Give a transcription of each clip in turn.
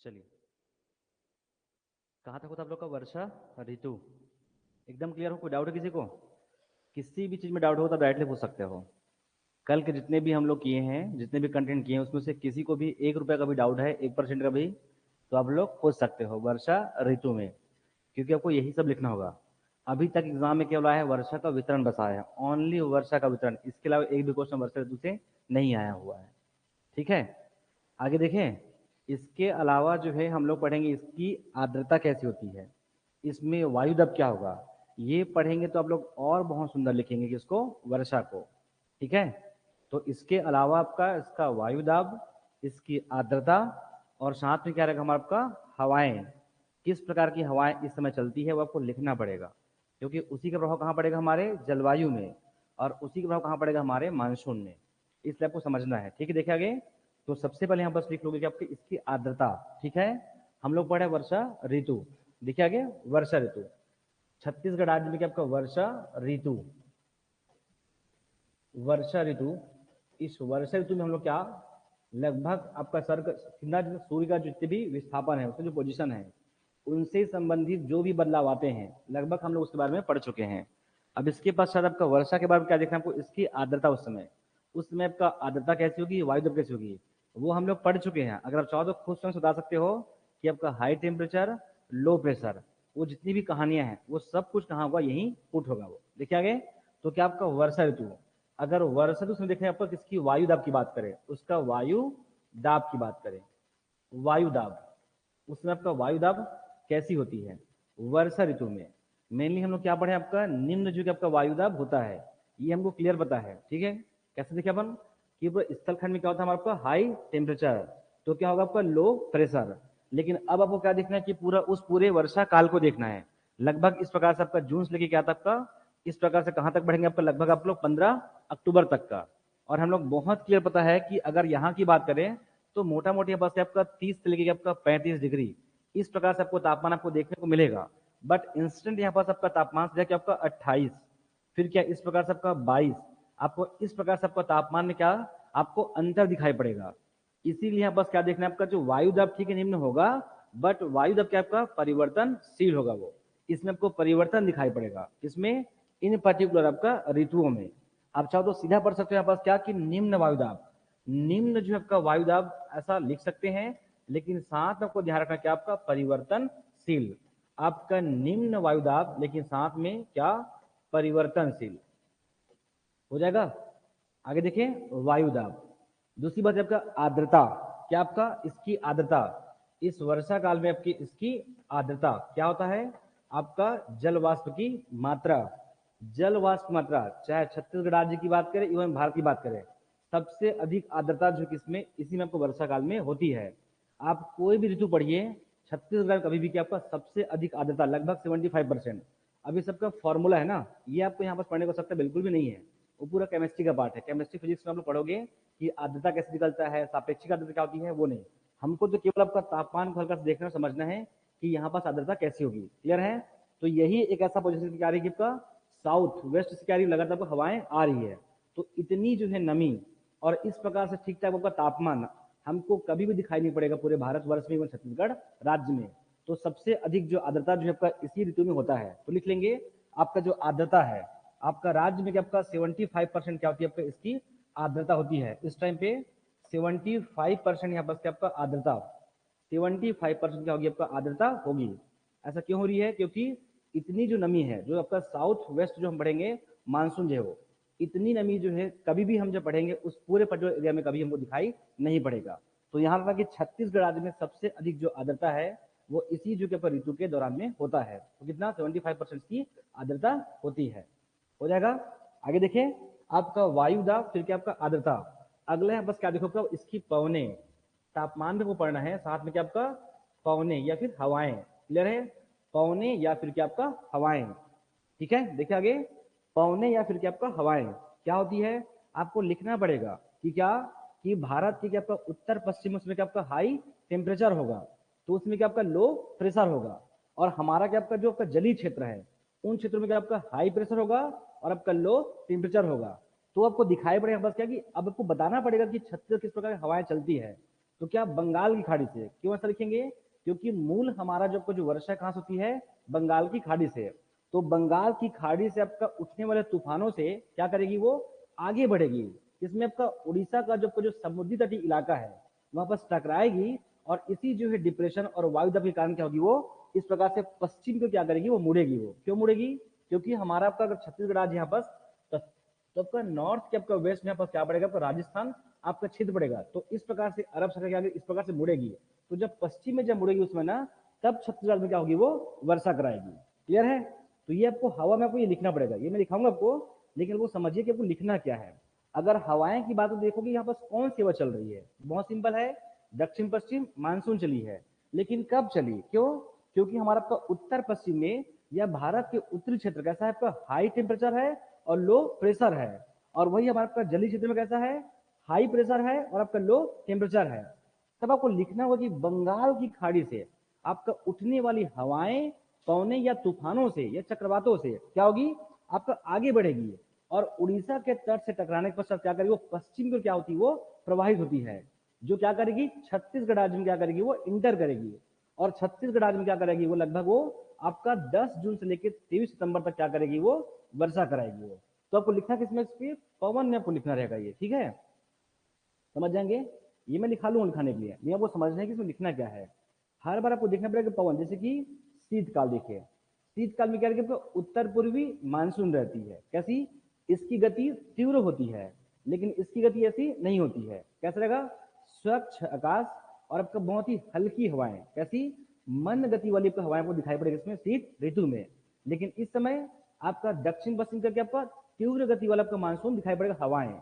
चलिए, कहाँ तक होता आप लोग का वर्षा ऋतु? एकदम क्लियर हो? कोई डाउट है किसी को? किसी भी चीज में डाउट हो तो डायरेक्टली पूछ सकते हो। कल के जितने भी हम लोग किए हैं, जितने भी कंटेंट किए हैं, उसमें से किसी को भी 1 रुपये का भी डाउट है, 1% का भी, तो आप लोग पूछ सकते हो वर्षा ऋतु में, क्योंकि आपको यही सब लिखना होगा। अभी तक एग्जाम में केवल आया है वर्षा का वितरण बस आया है, ओनली वर्षा का वितरण। इसके अलावा एक भी क्वेश्चन वर्षा ऋतु से नहीं आया हुआ है। ठीक है, आगे देखें। इसके अलावा जो है हम लोग पढ़ेंगे इसकी आर्द्रता कैसी होती है, इसमें वायु दब क्या होगा, ये पढ़ेंगे तो आप लोग और बहुत सुंदर लिखेंगे किसको, वर्षा को। ठीक है, तो इसके अलावा आपका इसका वायु दाब, इसकी आर्द्रता, और साथ में क्या रहेगा हमारा आपका हवाएं, किस प्रकार की हवाएं इस समय चलती है वो आपको लिखना पड़ेगा, क्योंकि उसी का प्रभाव कहाँ पड़ेगा हमारे जलवायु में, और उसी का प्रभाव कहाँ पड़ेगा हमारे मानसून में। इसलिए आपको समझना है। ठीक है, देखिए आगे। तो सबसे पहले यहाँ बस लिख लोगे कि आपकी इसकी आर्द्रता। ठीक है, हम लोग पढ़े वर्षा ऋतु। देखिए आगे, वर्षा ऋतु छत्तीसगढ़ राज्य में क्या आपका वर्षा ऋतु, वर्षा ऋतु। इस वर्षा ऋतु में हम लोग क्या, लगभग आपका सूर्य का जितने भी विस्थापन है, उसका जो पोजीशन है, उनसे संबंधित जो भी बदलाव आते हैं लगभग हम लोग उसके बारे में पढ़ चुके हैं। अब इसके पश्चात आपका वर्षा के बारे में क्या देखना है आपको, इसकी आर्द्रता। उस समय आपका आर्द्रता कैसी होगी, वायु दब कैसी होगी, वो हम लोग पढ़ चुके हैं। अगर आप चाहो तो खुद स्वयं बता सकते हो कि आपका हाई टेम्परेचर, लो प्रेशर, वो जितनी भी कहानियां हैं वो सब कुछ कहाँ होगा, यहीं पुट होगा वो। देखिए आगे। तो क्या आपका वर्षा ऋतु, अगर वर्षा ऋतु उसमें देखें आपका किसकी, वायु दाब की बात करें, उसका वायु दाब की बात करें, वायु दाब, उसमें आपका वायु दाब कैसी होती है वर्षा ऋतु में। मेनली हम लोग क्या पढ़े, आपका निम्न जो कि आपका वायु दाब होता है, ये हमको क्लियर पता है। ठीक है, कैसे देखे अपन कि स्थलखंड में क्या होता है हमारा आपका हाई टेम्परेचर, तो क्या होगा आपका लो प्रेशर। लेकिन अब आपको क्या देखना है कि पूरा उस पूरे वर्षा काल को देखना है। लगभग इस प्रकार से आपका जून से लेके क्या था आपका, इस प्रकार से कहां तक बढ़ेंगे आपका, लगभग आप लोग 15 अक्टूबर तक का। और हम लोग बहुत क्लियर पता है कि अगर यहाँ की बात करें तो मोटा मोटी बस आपका 30 से लेके आपका 35 डिग्री, इस प्रकार से आपको तापमान आपको देखने को मिलेगा। बट इंस्टेंट यहाँ पास आपका तापमान से आपका 28, फिर क्या इस प्रकार से आपका 22, आपको इस प्रकार से आपका तापमान में क्या आपको अंतर दिखाई पड़ेगा। इसीलिए यहाँ बस क्या देखना है आपका, जो वायु दाब ठीक है निम्न होगा, बट वायु दाब क्या आपका परिवर्तनशील होगा, वो इसमें आपको परिवर्तन दिखाई पड़ेगा। इसमें इन पर्टिकुलर आपका ऋतुओं में। आप चाहो तो सीधा पढ़ सकते हो यहाँ पास क्या कि निम्न वायु दाब, निम्न जो आपका वायु दाब ऐसा लिख सकते हैं, लेकिन साथ में आपको ध्यान रखना क्या आपका परिवर्तनशील, आपका निम्न वायु दाब लेकिन साथ में क्या परिवर्तनशील हो जाएगा। आगे देखिए, वायु दाब। दूसरी बात है आपका आर्द्रता, क्या आपका इसकी आर्द्रता, इस वर्षा काल में आपकी इसकी आर्द्रता क्या होता है, आपका जल वाष्प की मात्रा, जल वाष्प मात्रा, चाहे छत्तीसगढ़ राज्य की बात करें इवन भारत की बात करें, सबसे अधिक आर्द्रता जो किसमें, इसी में आपको वर्षा काल में होती है। आप कोई भी ऋतु पढ़िए, छत्तीसगढ़ कभी भी क्या आपका सबसे अधिक आर्द्रता लगभग 75%। अभी सबका फॉर्मूला है ना, ये आपको यहाँ पर पढ़ने को सकता बिल्कुल भी नहीं है, वो पूरा केमिस्ट्री का पार्ट है। केमिस्ट्री फिजिक्स में आप लोग पढ़ोगे कि आर्द्रता कैसे निकलता है, सापेक्षिक आर्द्रता क्या होती है, वो नहीं। हमको तो केवल आपका तापमान को हल्का से देखना समझना है कि यहाँ पास आर्द्रता कैसी होगी। क्लियर है? तो यही एक ऐसा पोजिशन क्या रही है आपका, साउथ वेस्ट से क्या रही लगातार आपको हवाएं आ रही है, तो इतनी जो है नमी और इस प्रकार से ठीक ठाक आपका तापमान हमको कभी भी दिखाई नहीं पड़ेगा पूरे भारतवर्ष में, छत्तीसगढ़ राज्य में। तो सबसे अधिक जो आर्द्रता जो है आपका इसी ऋतु में होता है। तो लिख लेंगे आपका जो आर्द्रता है आपका राज्य में, क्या आपका 75% क्या होती है आपका इसकी आर्द्रता होती है। इस टाइम पे 75% यहाँ पर क्या आपका आर्द्रता, 75% क्या होगी आपका आर्द्रता होगी। ऐसा क्यों हो रही है, क्योंकि इतनी जो नमी है, जो आपका साउथ वेस्ट जो हम पढ़ेंगे मानसून जो है वो, इतनी नमी जो है कभी भी हम जब पढ़ेंगे उस पूरे पर्टिकुलर एरिया में कभी हमको दिखाई नहीं पड़ेगा। तो यहाँ लगा कि छत्तीसगढ़ राज्य में सबसे अधिक जो आर्द्रता है वो इसी जो के ऋतु के दौरान में होता है। तो कितना 75% की आर्द्रता होती है। हो जाएगा। आगे देखिए, आपका वायु दाब, फिर क्या आपका आर्द्रता। अगला है बस क्या देखो आपका इसकी पवने, तापमान में को पढ़ना है, साथ में क्या आपका पवने या फिर हवाएं। क्लियर है? पवने या फिर क्या आपका हवाएं। ठीक है, देखिए आगे, पवने या फिर क्या आपका हवाएं क्या होती है, आपको लिखना पड़ेगा कि क्या कि भारत की क्या आपका उत्तर पश्चिम उसमें क्या आपका हाई टेम्परेचर होगा, तो उसमें क्या आपका लो प्रेशर होगा, और हमारा क्या आपका जो आपका जलीय क्षेत्र है उन क्षेत्रों में क्या आपका हाई प्रेशर होगा और आपका लो टेम्परेचर होगा। तो आपको दिखाई पड़ेगा बस क्या कि अब आपको बताना पड़ेगा कि छत्तीसगढ़ किस प्रकार की हवाएं चलती है। तो क्या बंगाल की खाड़ी से। क्यों ऐसा लिखेंगे, क्योंकि मूल हमारा जो वर्षा कहाँ से होती है, बंगाल की खाड़ी से। तो बंगाल की खाड़ी से आपका उठने वाले तूफानों से क्या करेगी, वो आगे बढ़ेगी, इसमें आपका उड़ीसा का जो समुद्री तटीय इलाका है वहां पर टकराएगी, और इसी जो है डिप्रेशन और वायु दबाव के कारण क्या होगी, वो इस प्रकार से पश्चिम को क्या करेगी, वो मुड़ेगी। वो क्यों मुड़ेगी, क्योंकि हमारा आपका अगर छत्तीसगढ़ राज्य यहाँ पर, तो आपका नॉर्थ के आपका वेस्ट में यहाँ पर क्या पड़ेगा, आपका राजस्थान आपका क्षेत्र पड़ेगा। तो इस प्रकार से अरब सागर के आगे इस प्रकार से मुड़ेगी। तो जब पश्चिम में जब मुड़ेगी उसमें ना, तब छत्तीसगढ़ में क्या होगी, वो वर्षा कराएगी। क्लियर है। तो ये आपको हवा में आपको ये लिखना पड़ेगा, ये मैं दिखाऊंगा आपको, लेकिन वो समझिए कि आपको लिखना क्या है। अगर हवाएं की बात देखोगे यहाँ पर कौन सी हवा चल रही है, बहुत सिंपल है, दक्षिण पश्चिम मानसून चली है। लेकिन कब चली, क्यों, क्योंकि हमारा आपका उत्तर पश्चिम में या भारत के उत्तरी क्षेत्र कैसा है, आपका हाई टेम्परेचर है और लो प्रेशर है। और वही हमारा आपका जलीय क्षेत्र में कैसा है, हाई प्रेशर है और आपका लो टेम्परेचर है। तब आपको लिखना होगा कि बंगाल की खाड़ी से आपका उठने वाली हवाएं पवने या तूफानों से या चक्रवातों से क्या होगी, आपका आगे बढ़ेगी, और उड़ीसा के तट से टकराने के पश्चात क्या करेगी, वो पश्चिम को क्या होती है, वो प्रवाहित होती है, जो क्या करेगी, छत्तीसगढ़ राज्य में क्या करेगी, वो इंटर करेगी। और छत्तीसगढ़ राज्य में क्या करेगी, वो लगभग वो आपका 10 जून से लेकर 23 सितंबर तक क्या करेगी, वो वर्षा कराएगी। वो तो आपको लिखना किसमें, पवन में आपको लिखना रहेगा ये, ठीक है, समझ जाएंगे। ये मैं लिखा लूंगा लिखाने के लिए, ये आपको समझना है कि इसमें लिखना क्या है। हर बार आपको देखना पड़ेगा पवन, जैसे कि शीतकाल देखिए, शीतकाल में क्या रहती है, उत्तर पूर्वी मानसून रहती है, कैसी, इसकी गति तीव्र होती है, लेकिन इसकी गति ऐसी नहीं होती है। कैसा रहेगा, स्वच्छ आकाश और आपका बहुत ही हल्की हवाएं, कैसी, मंद गति वाली आपको हवाएं को दिखाई पड़ेगी इसमें शीत ऋतु में। लेकिन इस समय आपका दक्षिण पश्चिम करके आपका तीव्र गति वाला आपका मानसून दिखाई पड़ेगा हवाएं।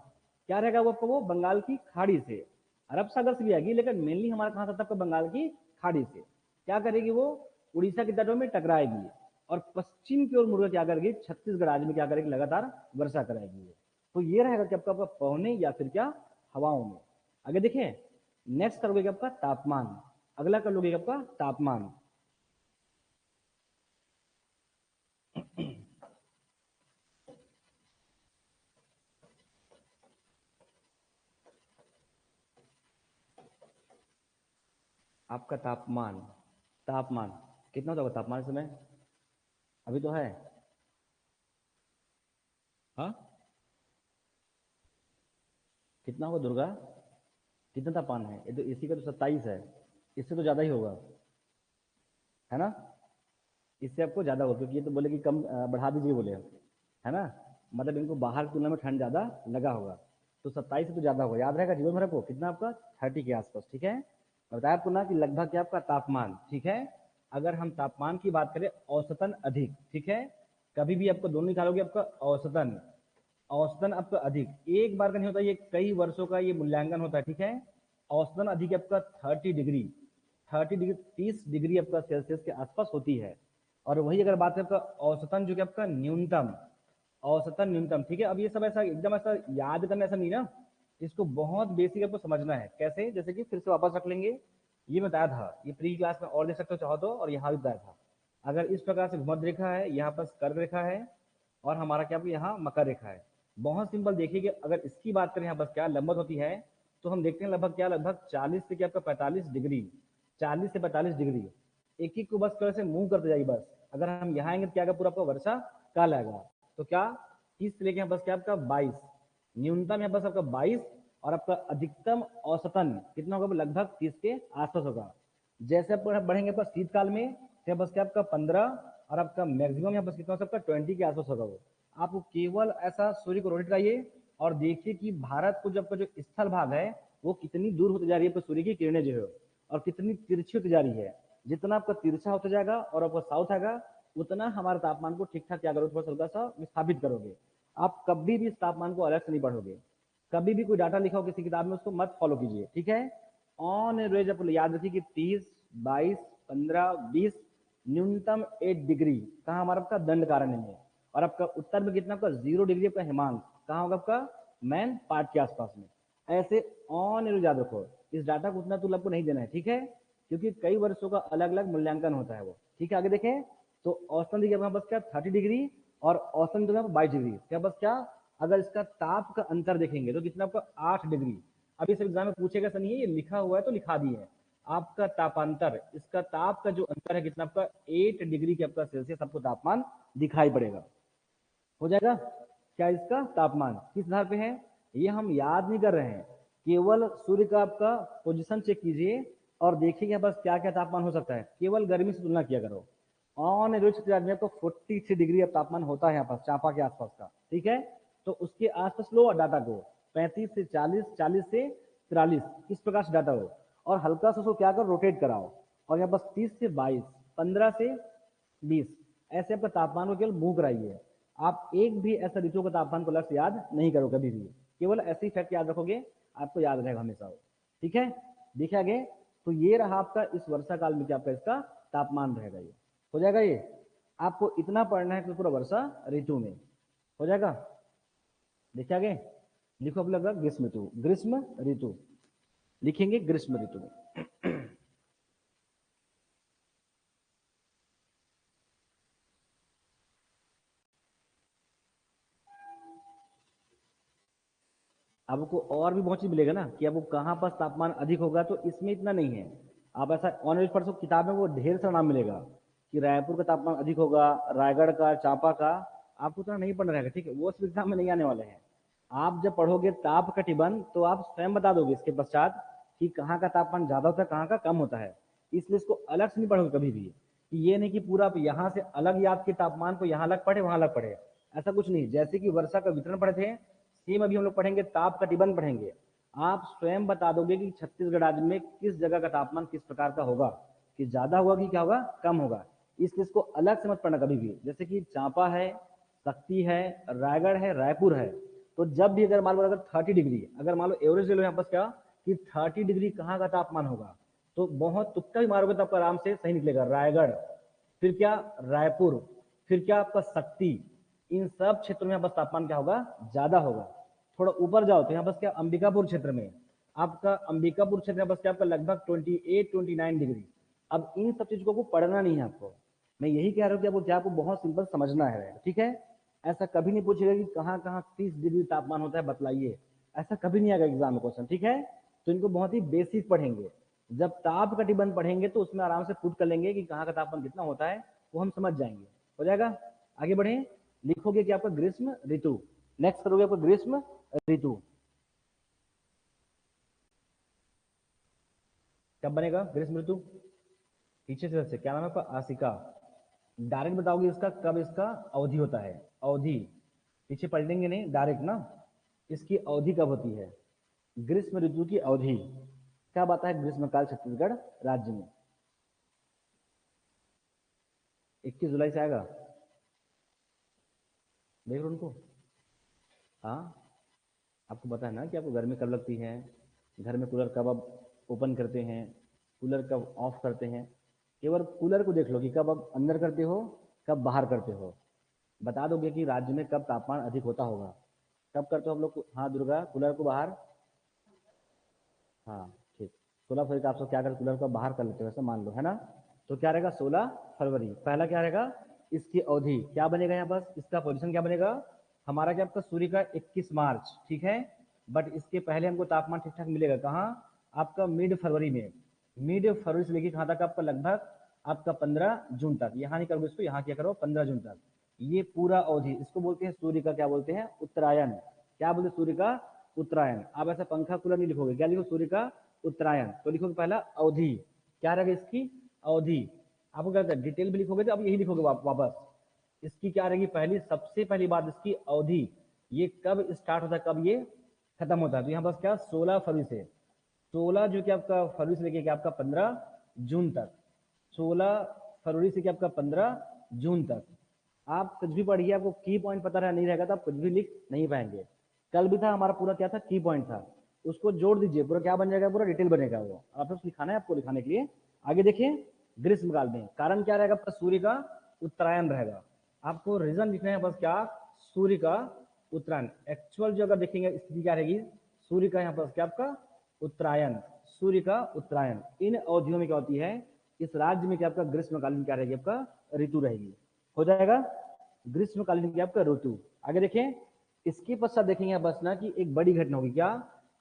क्या रहेगा वो आपको, वो बंगाल की खाड़ी से, अरब सागर से भी आएगी, लेकिन मेनली हमारा कहाँ से आपका बंगाल की खाड़ी से क्या करेगी, वो उड़ीसा के तटों में टकराएगी, और पश्चिम की ओर मुड़कर क्या करेगी, छत्तीसगढ़ राज्य में क्या करेगी, लगातार वर्षा कराएगी। तो ये रहेगा कि आपका पवने या फिर क्या, हवाओं में। आगे देखिए, नेक्स्ट करोगे कि आपका तापमान, अगला कर लोगे आपका तापमान। आपका तापमान, तापमान कितना होता होगा तापमान इस समय, अभी तो है, हाँ कितना होगा दुर्गा, कितना तापमान है, ये तो इसी का तो 27 है, इससे तो ज्यादा ही होगा, है ना, इससे आपको ज्यादा होगा, क्योंकि ये तो बोले कि कम बढ़ा दीजिए बोले, है ना, मतलब इनको बाहर की तुलना में ठंड ज्यादा लगा होगा। तो 27 से तो ज्यादा होगा, याद रहेगा जीवन भर को कितना आपका 30 के आसपास, ठीक है। और बताया आपको ना कि लगभग क्या आपका तापमान, ठीक है। अगर हम तापमान की बात करें, औसतन अधिक, ठीक है, कभी भी आपको दोनों निकालोगे, आपका औसतन, औसतन आपका अधिक एक बार का नहीं होता, ये कई वर्षों का ये मूल्यांकन होता है, ठीक है। औसतन अधिक आपका 30 डिग्री, 30 डिग्री 30 डिग्री आपका सेल्सियस के आसपास होती है। और वही अगर बात है आपका औसतन, जो कि आपका न्यूनतम, औसतन न्यूनतम, ठीक है। अब ये सब ऐसा एकदम ऐसा याद करना ऐसा नहीं ना, इसको बहुत बेसिक आपको समझना है। कैसे, जैसे कि फिर से वापस रख लेंगे, ये बताया था, ये प्री क्लास में और दे सकते हो चाहो तो, और यहाँ भी बताया था। अगर इस प्रकार से भूमध्य रेखा है, यहाँ पर कर्क रेखा है, और हमारा क्या यहाँ मकर रेखा है। बहुत सिंपल देखिए कि अगर इसकी बात करें यहाँ बस क्या लंबवत होती है, तो हम देखते हैं लगभग क्या, लगभग 40 से क्या आपका 45 डिग्री, 40 से 45 डिग्री, एक एक को बस कर से मूव करते जाइए बस। अगर हम यहाँ आएंगे तो क्या आएगा, पूरा आपका वर्षा काल आएगा। तो क्या 30 से लेके यहाँ बस क्या आपका 22, न्यूनतम यहाँ बस आपका 22, और आपका अधिकतम औसतन कितना होगा, लगभग 30 के आसपास होगा। जैसे आप बढ़ेंगे आपका शीतकाल में, तो बस क्या आपका 15, और आपका मैक्सिमम यहाँ बस कितना होगा, आपका 20 के आसपास होगा। वो आपको केवल ऐसा सूर्य को रोटेट कराइए और देखिए कि भारत को जब का जो स्थल भाग है, वो कितनी दूर होती जा रही है सूर्य की किरणें जो है, और कितनी तिरछी होती जा रही है। जितना आपका तिरछा होता जाएगा और आपका साउथ आएगा, उतना हमारे तापमान को ठीक ठाक क्या करोगे, थोड़ा सा हल्का सा विस्थापित करोगे। आप कभी भी इस तापमान को अलग से नहीं बढ़ोगे। कभी भी कोई डाटा लिखा हो किसी किताब में, उसको मत फॉलो कीजिए, ठीक है। ऑन एवरेज आप याद रखिए कि 30, 22, 15, 20, न्यूनतम 8 डिग्री कहाँ हमारा आपका दंड कारण्य में, और आपका उत्तर में कितना आपका 0 डिग्री आपका हिमांक कहाँ होगा, आपका मैन पार्ट के आसपास में। ऐसे ऑन एवरेज याद रखो, इस डाटा को उतना तुल आपको नहीं देना है, ठीक है, क्योंकि कई वर्षों का अलग अलग मूल्यांकन होता है वो, ठीक है। आगे देखें, तो औसतन देखिए बस क्या 30 डिग्री, और औसतन तो 22 डिग्री, क्या बस क्या, अगर इसका ताप का अंतर देखेंगे तो कितना आपका 8 डिग्री, अब इस एग्जाम में पूछेगा सर नहीं है, ये लिखा हुआ है तो लिखा दिए है। आपका तापांतर, इसका ताप का जो अंतर है कितना, आपका 8 डिग्री के आपका सेल्सियस आपको तापमान दिखाई पड़ेगा। हो जाएगा क्या, इसका तापमान किस आधार पे है, ये हम याद नहीं कर रहे हैं, केवल सूर्य का आपका पोजीशन चेक कीजिए और देखिए कि बस क्या क्या तापमान हो सकता है, केवल गर्मी से तुलना किया करो। ऑन एवरेज छत्तीसगढ़ में आपको 43 डिग्री अब तापमान होता है यहाँ पर चांपा के आसपास का, ठीक है। तो उसके आसपास लो डाटा को 35 से 40, 40 से 43, इस प्रकार से डाटा हो और हल्का सा उसको क्या करो, रोटेट कराओ और यहाँ बस 30 से 22, 15 से 20, ऐसे आपका तापमान को केवल मूव कराइए। आप एक भी ऐसा ऋतु का तापमान को लक्ष्य याद नहीं करो कभी भी, केवल ऐसे ही फैक्ट याद रखोगे, आपको याद रहेगा हमेशा वो, ठीक है। देखा गया, तो ये रहा आपका इस वर्षा काल में क्या आपका इसका तापमान रहेगा, ये हो जाएगा। ये आपको इतना पढ़ना है कि पूरा वर्षा ऋतु में हो जाएगा। देखा गया, लिखो अब लगा ग्रीष्म ऋतु, ग्रीष्म ऋतु लिखेंगे ग्रीष्म ऋतु में। आपको और भी बहुत चीज मिलेगा ना कि आपको कहाँ पर तापमान अधिक होगा, तो इसमें इतना नहीं है। आप ऐसा ऑन एवरेज पढ़ सकते, किताब में वो ढेर सारा नाम मिलेगा कि रायपुर का तापमान अधिक होगा, रायगढ़ का, चांपा का, आपको उतना नहीं पढ़ना रहेगा, ठीक है, वो इस एग्जाम में नहीं आने वाले हैं। आप जब पढ़ोगे ताप कटिबंध तो आप स्वयं बता दोगे इसके पश्चात कि कहाँ का तापमान ज्यादा होता है, कहाँ का कम होता है। इसलिए इसको अलग से नहीं पढ़ोगे कभी भी, कि ये नहीं कि पूरा आप यहाँ से अलग याद के तापमान को यहाँ अलग पढ़े वहां अलग पढ़े, ऐसा कुछ नहीं। जैसे कि वर्षा का वितरण पढ़े थे, सेम अभी हम लोग पढ़ेंगे ताप कटिबंध पढ़ेंगे। आप स्वयं बता दोगे कि छत्तीसगढ़ राज्य में किस जगह का तापमान किस प्रकार का होगा, कि ज्यादा होगा कि क्या होगा, कम होगा। इसलिए इसको अलग से मत पढ़ना कभी भी। जैसे कि चांपा है, शक्ति है, रायगढ़ है, रायपुर है, तो जब भी अगर मान लो अगर 30 डिग्री, अगर मान लो एवरेज ले लो यहाँ पर क्या कि 30 डिग्री कहाँ का तापमान होगा, तो बहुत तुक्का भी मारोगे तो आपका आराम से सही निकलेगा। रायगढ़, फिर क्या रायपुर, फिर क्या आपका शक्ति, इन सब क्षेत्रों में बस तापमान क्या होगा, ज्यादा होगा। थोड़ा ऊपर जाओ तो यहाँ बस क्या अंबिकापुर क्षेत्र में, आपका अंबिकापुर क्षेत्र में बस क्या आपका लगभग 28-29 डिग्री। अब इन सब चीजों को पढ़ना नहीं है आपको, मैं यही कह रहा हूँ कि आपको क्या, आपको बहुत सिंपल समझना है, ठीक है। ऐसा कभी नहीं पूछेगा कि कहाँ कहाँ 30 डिग्री तापमान होता है बतलाइए, ऐसा कभी नहीं आएगा एग्जाम में क्वेश्चन, ठीक है। तो इनको बहुत ही बेसिक पढ़ेंगे। जब ताप कटिबंध पढ़ेंगे तो उसमें आराम से पुट कर लेंगे कि कहाँ का तापमान कितना होता है, वो हम समझ जाएंगे, हो जाएगा। आगे बढ़े, लिखोगे कि आपका ग्रीष्म ऋतु, नेक्स्ट करोगे आपका ग्रीष्म ऋतु, कब बनेगा ग्रीष्म ऋतु, पीछे से क्या नाम है आपका, आसिका। डायरेक्ट बताओगे इसका कब इसका अवधि होता है, अवधि पीछे पलटेंगे नहीं, डायरेक्ट ना, इसकी अवधि कब होती है, ग्रीष्म ऋतु की अवधि कब आता है ग्रीष्मकाल छत्तीसगढ़ राज्य में, 21 जुलाई से आएगा, देख लो उनको। हाँ, आपको पता है ना कि आपको गर्मी कब लगती है, घर में कूलर कब आप ओपन करते हैं, कूलर कब ऑफ करते हैं, केवल कूलर को देख लो कि कब आप अंदर करते हो, कब बाहर करते हो। बता दोगे कि राज्य में कब तापमान अधिक होता होगा, कब करते हो हम लोग, हाँ दुर्गा, कूलर को बाहर, हाँ ठीक, 16 फरवरी का आप सब क्या कर कूलर को बाहर कर लेते हो, ऐसा मान लो है ना। तो क्या रहेगा 16 फरवरी, पहला क्या रहेगा, इसकी अवधि क्या बनेगा, यहाँ पर इसका पोजीशन क्या बनेगा हमारा, क्या आपका सूर्य का 21 मार्च, ठीक है। बट इसके पहले हमको तापमान ठीक ठाक मिलेगा कहाँ, आपका मिड फरवरी में, मिड फरवरी से लेकर कहाँ तक आपका, लगभग आपका 15 जून तक, यहाँ नहीं करोगे इसको, यहाँ क्या करो 15 जून तक, ये पूरा अवधि, इसको बोलते हैं सूर्य का क्या बोलते हैं, उत्तरायण। क्या बोलते हैं, सूर्य का उत्तरायण। आप ऐसा पंखा कूलर नहीं लिखोगे, क्या लिखो, सूर्य का उत्तरायण, तो लिखोगे पहला अवधि, क्या रहेगा इसकी अवधि। आपको क्या कहते हैं, डिटेल भी लिखोगे तो अब यही लिखोगे वापस, इसकी क्या रहेगी, पहली सबसे पहली बात इसकी अवधि, ये कब स्टार्ट होता है कब ये खत्म होता है, तो यहाँ बस क्या 16 फरवरी से, 16 जो कि आपका फरवरी से लेके क्या आपका 15 जून तक, 16 फरवरी से क्या आपका 15 जून तक। आप कुछ भी पढ़िए, आपको की पॉइंट पता रहा नहीं रहेगा तो आप कुछ भी लिख नहीं पाएंगे। कल भी था हमारा पूरा क्या था, की पॉइंट था, उसको जोड़ दीजिए, पूरा क्या बन जाएगा, पूरा डिटेल बनेगा वो, आप बस लिखाना है आपको, लिखाने के लिए। आगे देखिए, ग्रीष्म काल में कारण क्या रहेगा, आपका सूर्य का उत्तरायण रहेगा। आपको रीजन लिखना है बस क्या, सूर्य का उत्तरायण। एक्चुअल जो अगर देखेंगे स्थिति क्या रहेगी, सूर्य का यहाँ पर क्या आपका उत्तरायण, सूर्य का उत्तरायण। इन अवधियों में क्या होती है, इस राज्य में क्या आपका ग्रीष्मकालीन क्या रहेगी, आपका ऋतु रहेगी, हो जाएगा ग्रीष्मकालीन की आपका ऋतु। आगे देखें, इसके पश्चात देखेंगे बस ना कि एक बड़ी घटना होगी, क्या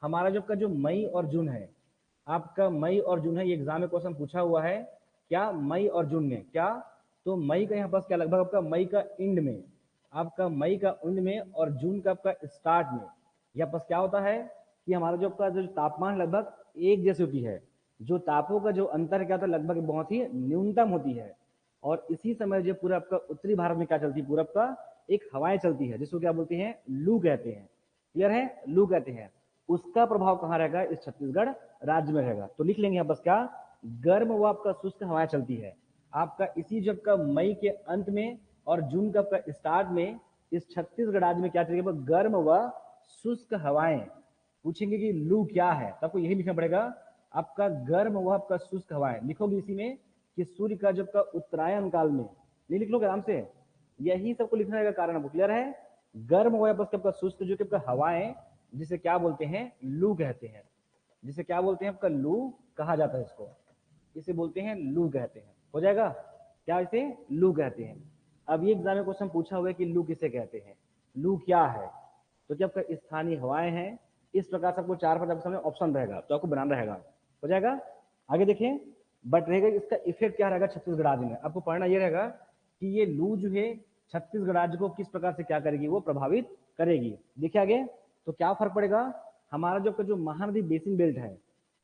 हमारा जो आपका जो मई और जून है, आपका मई और जून है, ये एग्जाम में क्वेश्चन पूछा हुआ है क्या, मई और जून में क्या, तो मई का यहाँ पास क्या लगभग आपका मई का एंड में, आपका मई का एंड में और जून का आपका स्टार्ट में यहाँ पास क्या होता है कि हमारा जो आपका जो तापमान लगभग एक जैसी होती है, जो तापों का जो अंतर है क्या होता है लगभग बहुत ही न्यूनतम होती है। और इसी समय जो पूरा आपका उत्तरी भारत में क्या चलती है, पूरा आपका एक हवाएं चलती है जिसको क्या बोलते हैं, लू कहते हैं। क्लियर है, लू कहते हैं। उसका प्रभाव कहाँ रहेगा, इस छत्तीसगढ़ राज्य में रहेगा। तो लिख लेंगे यहाँ बस क्या, गर्म व आपका शुष्क हवाएं चलती है। आपका इसी जब का मई के अंत में और जून का आपका स्टार्ट में इस छत्तीसगढ़ राज्य में क्या चलेगा, गर्म व शुष्क हवाएं। पूछेंगे कि लू क्या है, तो आपको यही लिखना पड़ेगा, आपका गर्म व आपका शुष्क हवाएं। लिखोगे इसी में कि सूर्य का जब का उत्तरायण काल में, नहीं लिख लोगे आराम से, यही सबको लिखने का कारण आपको क्लियर है। गर्म व आपका शुष्क जो कि आपका हवाएं, जिसे क्या बोलते हैं, लू कहते हैं। जिसे क्या बोलते हैं, आपका लू कहा जाता है इसको, इसे बोलते हैं लू कहते हैं। हो जाएगा, क्या इसे लू कहते हैं। अब ये एग्जाम में क्वेश्चन पूछा हुआ है कि लू किसे कहते हैं, लू क्या है, तो क्या आपका स्थानीय हवाएं हैं। इस प्रकार से आपको 4-5 आपके सामने ऑप्शन रहेगा, तो आपको बनाना रहेगा। हो जाएगा, आगे देखें। बट रहेगा इसका इफेक्ट क्या रहेगा छत्तीसगढ़ राज्य में, आपको पढ़ना ये रहेगा कि ये लू जो है छत्तीसगढ़ राज्य को किस प्रकार से क्या करेगी, वो प्रभावित करेगी। देखिए आगे, तो क्या फर्क पड़ेगा, हमारा जो महानदी बेसिन बेल्ट है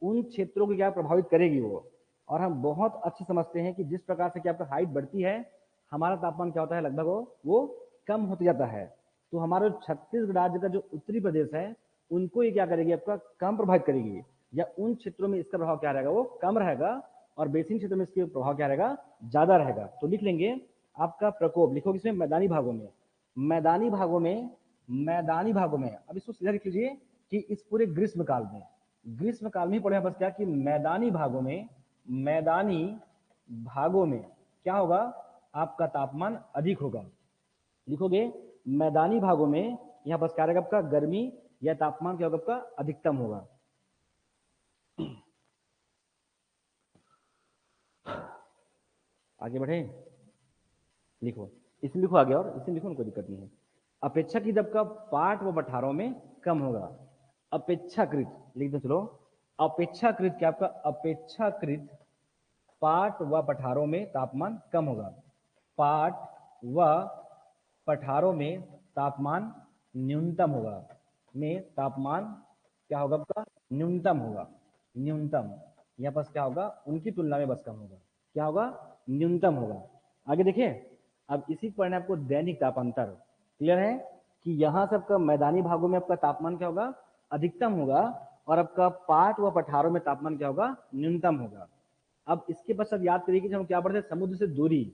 उन क्षेत्रों को क्या प्रभावित करेगी वो। और हम बहुत अच्छे समझते हैं कि जिस प्रकार से क्या आपका हाइट बढ़ती है, हमारा तापमान क्या होता है लगभग वो कम होते जाता है। तो हमारा छत्तीसगढ़ राज्य का जो उत्तरी प्रदेश है उनको ये क्या करेगी, आपका कम प्रभावित करेगी, या उन क्षेत्रों में इसका प्रभाव क्या रहेगा, वो कम रहेगा, और बेसिन क्षेत्र में इसके प्रभाव क्या रहेगा, ज्यादा रहेगा। तो लिख लेंगे आपका प्रकोप, लिखोगे इसमें मैदानी भागों में, मैदानी भागों में, मैदानी भागों में। अब इसको सीधा लिख लीजिए कि इस पूरे ग्रीष्म काल में, ग्रीष्म काल में पढ़े बस क्या कि मैदानी भागों में, मैदानी भागों में क्या होगा, आपका तापमान अधिक होगा। लिखोगे मैदानी भागों में, यहाँ बस क्या रहेगा, आपका गर्मी या तापमान क्या होगा, आपका अधिकतम होगा। आगे बढ़े, लिखो, इसमें लिखो आगे, और इसमें लिखो, कोई दिक्कत नहीं है। अपेक्षाकृत आपका पाठ व पठारों में कम होगा। अपेक्षाकृत लिख दो, चलो। अपेक्षाकृत क्या आपका, अपेक्षाकृत पाठ व पठारों में तापमान कम होगा। पाठ व पठारों में तापमान न्यूनतम होगा, में तापमान क्या होगा, आपका न्यूनतम होगा। न्यूनतम यहाँ पास क्या होगा, उनकी तुलना में बस कम होगा, क्या होगा, न्यूनतम होगा। आगे देखिए, अब इसी पर आपको दैनिक तापांतर क्लियर है कि यहाँ से आपका मैदानी भागों में आपका तापमान क्या होगा, अधिकतम होगा, और आपका पाठ व पठारों में तापमान क्या होगा, न्यूनतम होगा। अब इसके पश्चात याद करिए कि हम क्या पढ़ते हैं, समुद्र से दूरी।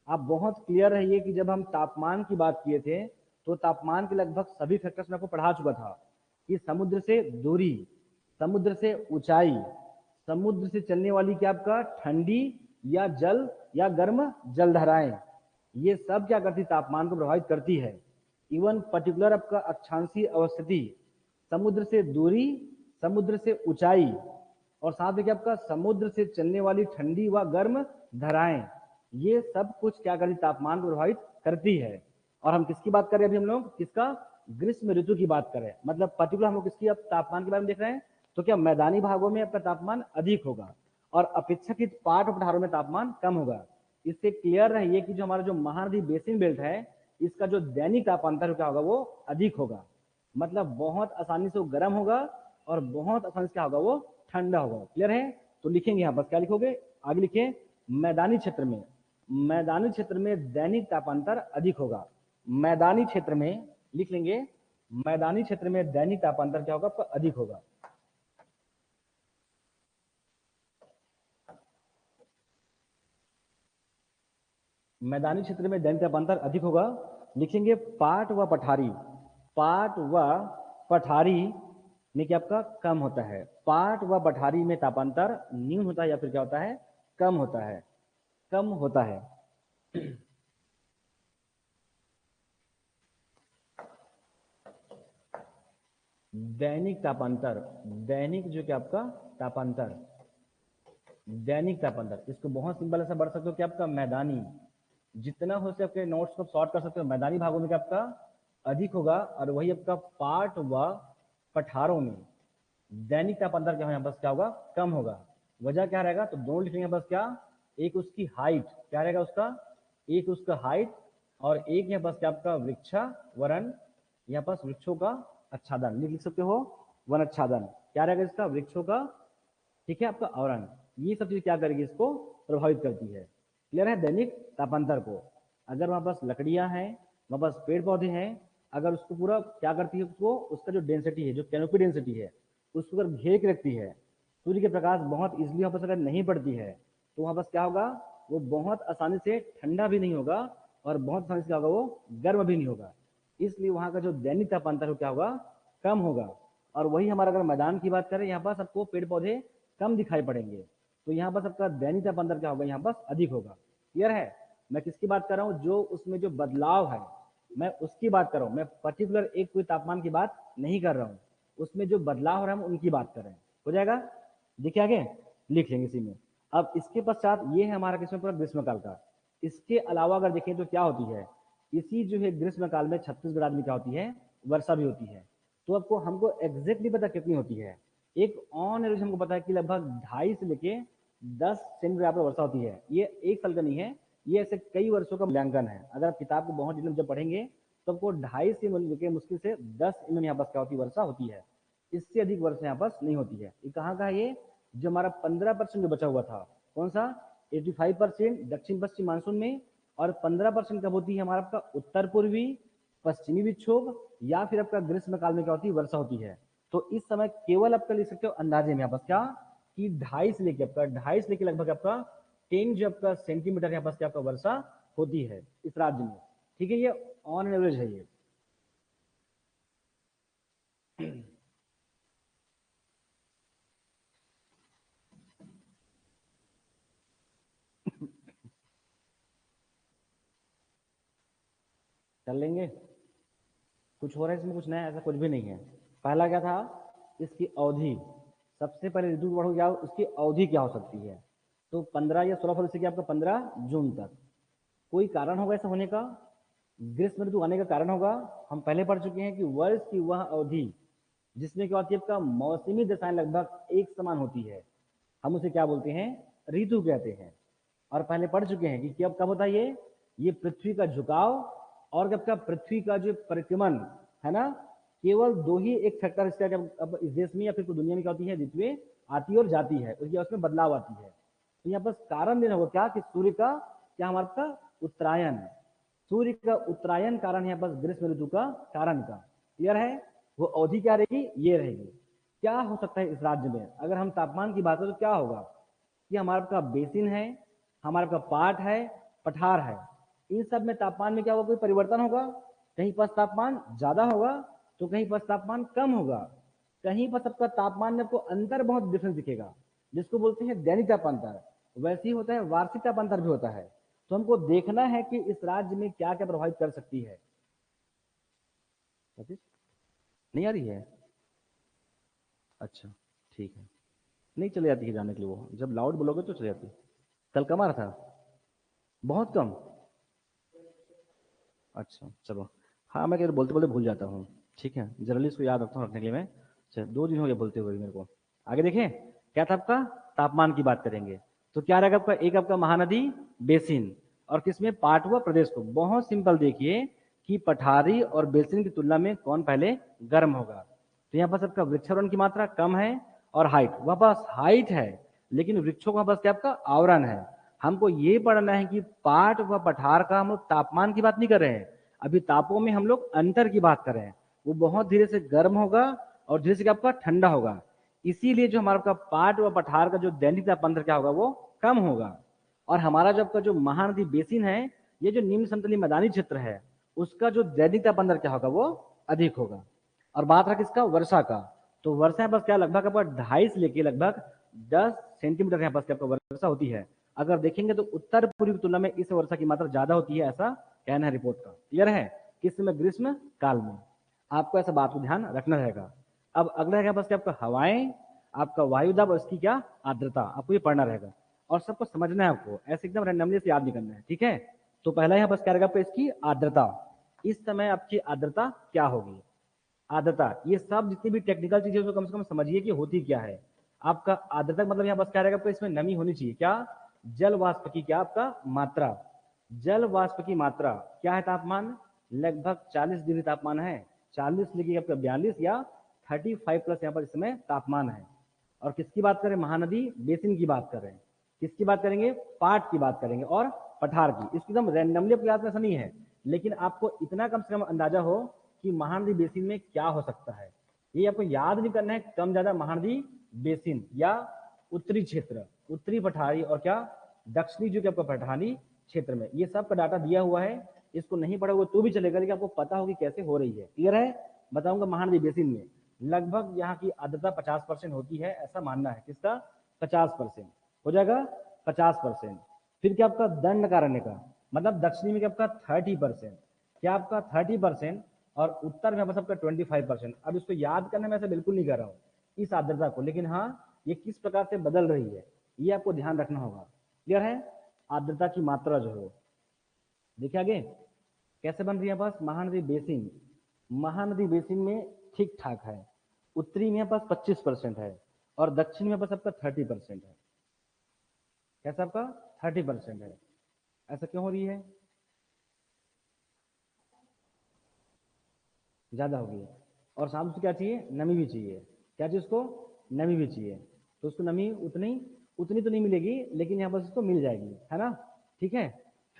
आप बहुत क्लियर रहिए कि जब हम तापमान की बात किए थे तो तापमान के लगभग सभी फैक्टर्स में आपको पढ़ा चुका था कि समुद्र से दूरी, समुद्र से ऊंचाई, समुद्र से चलने वाली क्या आपका ठंडी या जल या गर्म जलधाराएं, ये सब क्या करती, तापमान को प्रभावित करती है। इवन पर्टिकुलर आपका अक्षांशीय अवस्थिति, समुद्र से दूरी, समुद्र से ऊंचाई, और साथ में क्या आपका समुद्र से चलने वाली ठंडी व गर्म धाराएं, ये सब कुछ क्या करती, तापमान को प्रभावित करती है। और हम किसकी बात करें अभी, हम लोग किसका, ग्रीष्म ऋतु की बात करें, मतलब पर्टिकुलर हम लोग किसकी अब तापमान के बारे में देख रहे हैं। तो क्या मैदानी भागों में आपका तापमान अधिक होगा और अपेक्षाकृत पाठ और पठारों में तापमान कम होगा। इससे क्लियर रहिए कि जो हमारा जो महानदी बेसिन बेल्ट है इसका जो दैनिक तापांतर क्या होगा, वो अधिक होगा। मतलब बहुत आसानी से वो गर्म होगा और बहुत आसानी से क्या होगा, वो ठंडा होगा। क्लियर है, तो लिखेंगे यहाँ बस क्या लिखोगे, आगे लिखे, मैदानी क्षेत्र में, मैदानी क्षेत्र में दैनिक तापांतर अधिक होगा। मैदानी क्षेत्र में लिख लेंगे, मैदानी क्षेत्र में दैनिक तापांतर क्या होगा, आपका अधिक होगा। मैदानी क्षेत्र में दैनिक तापांतर अधिक होगा। लिखेंगे पाट व पठारी, पाट व पठारी में क्या आपका कम होता है, पाट व पठारी में तापांतर न्यून होता है या फिर क्या होता है, कम होता है, कम होता है। दैनिक तापांतर, दैनिक जो कि आपका तापांतर, दैनिक तापांतर, इसको बहुत सिंपल ऐसा बढ़ सकते हो कि आपका मैदानी, जितना हो सके आपके नोट्स को शॉर्ट कर सकते हो, मैदानी भागों में क्या आपका अधिक होगा, और वही आपका पाट व पठारों में दैनिक तापांतर क्या होगा, बस क्या होगा, कम होगा। वजह क्या रहेगा, तो दोनों लिखेंगे बस क्या, एक उसकी हाइट क्या रहेगा उसका, एक उसका हाइट और एक यहाँ बस क्या आपका वृक्षावरण, यहाँ पास वृक्षों का आच्छादन लिख सकते हो, वन आच्छादन क्या रहेगा इसका, वृक्षों का, ठीक है, आपका आवरण। ये सब चीज क्या करेगी, इसको प्रभावित करती है। क्लियर है दैनिक तापांतर को। अगर वहां पास लकड़ियां हैं, वहां पास पेड़ पौधे हैं, अगर उसको पूरा क्या करती है, उसको उसका जो डेंसिटी है, जो कैनोपी डेंसिटी है, उसको अगर घेर के रखती है, सूर्य के प्रकाश बहुत इजिली वहां पास अगर नहीं पड़ती है, तो वहां पास क्या होगा, वो बहुत आसानी से ठंडा भी नहीं होगा और बहुत आसानी से क्या होगा, वो गर्म भी नहीं होगा। इसलिए वहां का जो दैनिक तापांतर क्या होगा, कम होगा। और वही हमारा अगर मैदान की बात करें, यहाँ पास आपको पेड़ पौधे कम दिखाई पड़ेंगे, तो यहाँ पर सबका दैनिक तापांतर क्या होगा, यहाँ पर अधिक होगा। क्लियर है। मैं किसकी बात कर रहा हूँ, जो उसमें जो बदलाव है, मैं उसकी बात कर रहा हूँ, मैं पर्टिकुलर एक कोई तापमान की बात नहीं कर रहा हूँ, उसमें जो बदलाव हो रहा है हम उनकी बात कर रहे हैं। हो जाएगा, देखिए आगे लिख लेंगे इसी में। अब इसके पश्चात ये है हमारा किसमें पूरा ग्रीष्मकाल का। इसके अलावा अगर देखें तो क्या होती है, इसी जो है ग्रीष्मकाल में छत्तीसगढ़ राज्य में क्या होती है, वर्षा भी होती है। तो आपको हमको एग्जैक्टली पता कितनी होती है, एक ऑन एवरेज हमको पता है कि लगभग 2.5 से लेके 10 सेंटीमीटर पर वर्षा होती है। ये एक साल का नहीं है, ये ऐसे कई वर्षों का मूल्यांकन है। अगर आप किताब को बहुत डिटेल जब पढ़ेंगे तो आपको 2.5 से लेके मुश्किल से 10 mm यहाँ पास क्या होती है, वर्षा होती है। इससे अधिक वर्षा यहाँ पास नहीं होती है। ये कहाँ का है, ये जो हमारा 15% जो बचा हुआ था, कौन सा, 85% दक्षिण पश्चिम मानसून में, और 15% कब होती है हमारा आपका उत्तर पूर्वी पश्चिमी विक्षोभ, या फिर आपका ग्रीष्म काल में क्या होती है, वर्षा होती है। तो इस समय केवल आपका लिख सकते हो अंदाजे में यहाँ पास क्या, कि 2.5 से लेके लगभग आपका 10 जो आपका सेंटीमीटर यहाँ पास क्या आपका वर्षा होती है इस राज्य में। ठीक है, ये ऑन एवरेज है ये। कर लेंगे, कुछ हो रहा है इसमें, कुछ नया ऐसा कुछ भी नहीं है। पहला क्या था, इसकी अवधि, सबसे पहले ऋतु बढ़ो क्या, उसकी अवधि क्या हो सकती है, तो 15 या 16 फरवरी से क्या आपका 15 जून तक। कोई कारण होगा ऐसा होने का, ग्रीष्म ऋतु आने का कारण होगा, हम पहले पढ़ चुके हैं कि वर्ष की वह अवधि जिसमें क्या होती है आपका मौसमी दशाएं लगभग एक समान होती है, हम उसे क्या बोलते हैं, ऋतु कहते हैं। और पहले पढ़ चुके हैं कि अब कब होता है ये पृथ्वी का झुकाव और जब का पृथ्वी का जो परिक्रमण है ना, केवल दो ही एक फैक्टर इसका अब इस देश में या फिर दुनिया में क्या होती है, ऋतुएं आती है और जाती है, उसमें बदलाव आती है। तो यहाँ पर कारण देना होगा क्या, कि सूर्य का क्या हमारा का उत्तरायण, सूर्य का उत्तरायण कारण यहाँ पर ग्रीष्म ऋतु का कारण का। क्लियर है, वो अवधि क्या रहेगी, ये रहेगी। क्या हो सकता है इस राज्य में, अगर हम तापमान की बात करें तो क्या होगा, कि हमारा का बेसिन है, हमारा का पाट है, पठार है, इन सब में तापमान में क्या होगा, कोई परिवर्तन होगा, कहीं पर तापमान ज्यादा होगा तो कहीं पर तापमान कम होगा, कहीं पर सबका तापमान में आपको अंतर बहुत डिफरेंस दिखेगा, जिसको बोलते हैं दैनिक तापांतर। वैसे ही होता है वार्षिक तापांतर भी होता है। तो हमको देखना है कि इस राज्य में क्या क्या प्रभावित कर सकती है। नहीं आ रही है, अच्छा ठीक है, नहीं चले जाती है जाने के लिए, वो जब लाउड बोलोगे तो चले जाती है। कल कम आ रहा था, बहुत कम, अच्छा चलो, हाँ मैं क्या बोलते बोलते भूल जाता हूँ, ठीक है, जनरली इसको याद रखता हूँ रखने के लिए मैं। चलो 2 दिन हो गए बोलते हुए मेरे को। आगे देखें क्या था आपका, तापमान की बात करेंगे तो क्या रहेगा आपका, एक आपका महानदी बेसिन, और किसमें पाट हुआ प्रदेश को। बहुत सिंपल, देखिए कि पठारी और बेसिन की तुलना में कौन पहले गर्म होगा। तो यहाँ पर आपका वृक्षारोपण की मात्रा कम है, और हाइट वहां पास हाइट है लेकिन वृक्षों का पास क्या आपका आवरण है। हमको ये पढ़ना है कि पाट व पठार का हम लोग तापमान की बात नहीं कर रहे हैं, अभी तापों में हम लोग अंतर की बात कर रहे हैं। वो बहुत धीरे से गर्म होगा और धीरे से आपका ठंडा होगा, इसीलिए जो हमारा पाट व पठार का जो दैनिक तापांतर क्या होगा, वो कम होगा। और हमारा जो आपका जो महानदी बेसिन है, ये जो निम्न समतलीय मैदानी क्षेत्र है, उसका जो दैनिक तापांतर क्या होगा, वो अधिक होगा। और बात रहा किसका, वर्षा का, तो वर्षा यहाँ पर क्या लगभग आपका 2.5 से लेके लगभग 10 सेंटीमीटर यहाँ पर आपका वर्षा होती है। अगर देखेंगे तो उत्तर पूर्वी की तुलना में इस वर्षा की मात्रा ज्यादा होती है, ऐसा कहना है रिपोर्ट का। क्लियर है, किस समय, ग्रीष्म काल में। आपको ऐसा बात को ध्यान रखना रहेगा। अब अगला है बस आपका हवाएं, आपका वायुदाब और इसकी क्या आर्द्रता, आपको ये पढ़ना रहेगा और सबको समझना है आपको, ऐसे एकदम रैंडमली से याद नहीं करना है, ठीक है। तो पहला यहाँ बस क्या रहेगा आपका, इसकी आर्द्रता, इस समय आपकी आर्द्रता क्या होगी। आर्द्रता, ये सब जितनी भी टेक्निकल चीजें उसको कम से कम समझिए कि होती क्या है। आपका आर्द्रता मतलब यहाँ बस क्या रहेगा, आपको इसमें नमी होनी चाहिए। क्या? जल वाष्प की क्या आपका मात्रा, जल वाष्प की मात्रा क्या है, तापमान लगभग 40 डिग्री तापमान है, 40 लेके आपका 42 या 35 प्लस यहाँ पर इस समय तापमान है। और किसकी बात करें, महानदी बेसिन की बात कर रहे हैं। किसकी बात करेंगे, पाट की बात करेंगे और पठार की। इसकी एकदम रैंडमली आपको याद ऐसा नहीं है, लेकिन आपको इतना कम से कम अंदाजा हो कि महानदी बेसिन में क्या हो सकता है। ये आपको याद नहीं करना है, कम ज्यादा महानदी बेसिन या उत्तरी क्षेत्र, उत्तरी पठारी और क्या दक्षिणी जो कि आपका पठारी क्षेत्र में, ये सब का डाटा दिया हुआ है। इसको नहीं पढ़ोगे तो भी चलेगा, लेकिन आपको पता होगी कैसे हो रही है। क्लियर है? बताऊंगा महानदी बेसिन में लगभग यहाँ की आर्द्रता 50% होती है, ऐसा मानना है। किसका? 50% हो जाएगा, 50%। फिर क्या आपका दंडकारण्य का मतलब दक्षिणी में क्या आपका 30%, क्या आपका 30% और उत्तर में बस आपका 25%। अब इसको याद करने में ऐसा बिल्कुल नहीं कर रहा हूँ इस आर्द्रता को, लेकिन हाँ ये किस प्रकार से बदल रही है ये आपको ध्यान रखना होगा। क्लियर है? आर्द्रता की मात्रा जो है, देखिए आगे कैसे बन रही है पास महानदी बेसिन। महानदी बेसिन में ठीक ठाक है, उत्तरी में पास 25% है और दक्षिण में पास आपका 30% है। कैसा आपका 30% है, ऐसा क्यों हो रही है? ज्यादा होगी और साथ उसको क्या चाहिए, नमी भी चाहिए। क्या चाहिए उसको? नमी भी चाहिए। तो उसको नमी उतनी उतनी तो नहीं मिलेगी, लेकिन यहाँ पर उसको मिल जाएगी, है ना? ठीक है।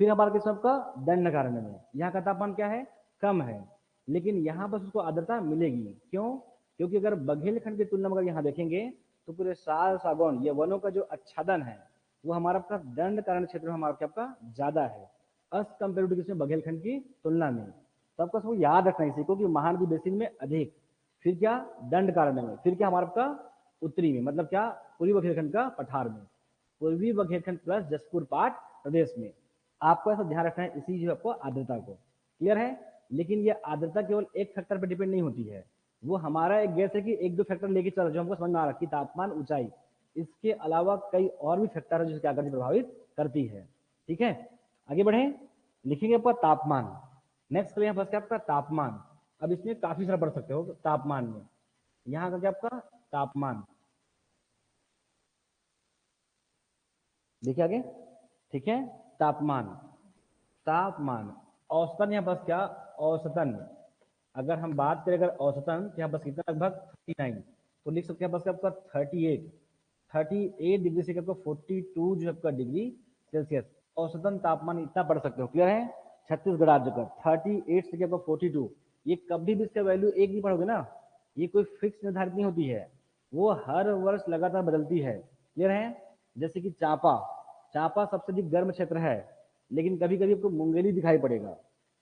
फिर हमारे किस का दंडकारण्य में यहाँ का तापमान क्या है, कम है, लेकिन यहाँ पर उसको आर्द्रता मिलेगी। क्यों? क्योंकि अगर बघेलखंड की तुलना में अगर यहाँ देखेंगे तो पूरे साल सागौन या वनों का जो आच्छादन है वो हमारा आपका दंडकारण्य क्षेत्र में हमारा आपका ज्यादा है अस कंपेयर टू किसमें, बघेलखंड की तुलना में। तो आपका सबको याद रखना इसी को कि महानदी बेसिन में अधिक, फिर क्या दंडकारण्य में, फिर क्या हमारा आपका उत्तरी में, मतलब क्या पूर्वी बघेलखंड का पठार में, पूर्वी बघेलखंड प्लस जसपुर पाट प्रदेश में। आपको ऐसा ध्यान रखना है इसी जो आपको आर्द्रता को। क्लियर है? लेकिन ये आर्द्रता केवल एक फैक्टर पर डिपेंड नहीं होती है, वो हमारा एक गैस है कि एक दो फैक्टर लेके चल जो हमको समझ में आ रहा कि तापमान, ऊंचाई, इसके अलावा कई और भी फैक्टर है जो क्या करती प्रभावित करती है। ठीक है, आगे बढ़े, लिखेंगे आपका तापमान। नेक्स्ट करें यहाँ पर क्या आपका तापमान। अब इसमें काफी सारा पढ़ सकते हो तापमान में, यहाँ का क्या आपका तापमान, देखिए आगे। ठीक है, तापमान, तापमान औसतन यहाँ बस क्या, औसतन अगर हम बात करें अगर औसतन तो यहाँ बस कितना लगभग 39, तो लिख सकते हैं बस आपका 38 डिग्री से आपका 42 जो आपका डिग्री सेल्सियस औसतन तापमान इतना पढ़ सकते हो। क्लियर है? छत्तीसगढ़ राज्य का 38 से आपका 42, ये कभी भी इसका वैल्यू एक नहीं पढ़ोगे ना, ये कोई फिक्स निर्धारित नहीं होती है, वो हर वर्ष लगातार बदलती है। क्लियर है? जैसे कि चांपा, चांपा सबसे अधिक गर्म क्षेत्र है, लेकिन कभी कभी आपको मुंगेली दिखाई पड़ेगा,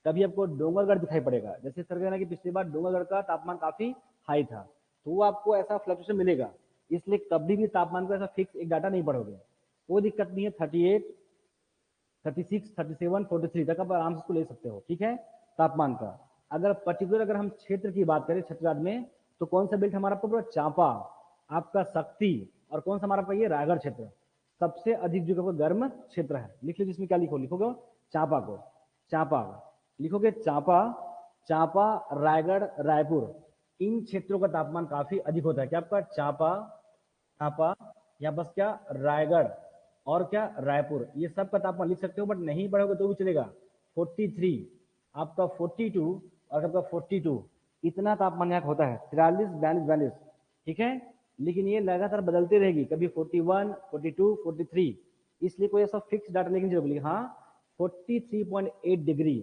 कभी आपको डोंगरगढ़ दिखाई पड़ेगा। जैसे सर कहना कि पिछली बार डोंगरगढ़ का तापमान काफी हाई था, तो वो आपको ऐसा फ्लक्चुएशन मिलेगा। इसलिए कभी भी तापमान को ऐसा फिक्स एक डाटा नहीं पढ़ोगे, कोई दिक्कत नहीं है। 38, 36, 37, 43 तक आप आराम से इसको ले सकते हो। ठीक है, तापमान का। अगर पर्टिकुलर अगर हम क्षेत्र की बात करें छत्तीसगढ़ में, तो कौन सा बेल्ट हमारा आपको चांपा, आपका शक्ति, और कौन सा हमारा आपका ये रायगढ़ क्षेत्र सबसे अधिक जो गर्म क्षेत्र है। लिख लीजिए, इसमें क्या लिखो, लिखोगे चांपा को, चांपा लिखोगे, चांपा, चांपा, रायगढ़, रायपुर, इन क्षेत्रों का तापमान काफी अधिक होता है। क्या आपका चांपा, चांपा, या बस क्या रायगढ़ और क्या रायपुर, ये सब का तापमान लिख सकते हो, बट नहीं पढ़ोगे तो भी चलेगा। 43, आपका 42 और आपका 42, इतना तापमान यहाँ होता है। 43, 42, 42। ठीक है, लेकिन ये लगातार बदलती रहेगी, कभी 41, 42, 43, इसलिए कोई ऐसा फिक्स डाटा लेकिन जरूर। हाँ, 43.8 डिग्री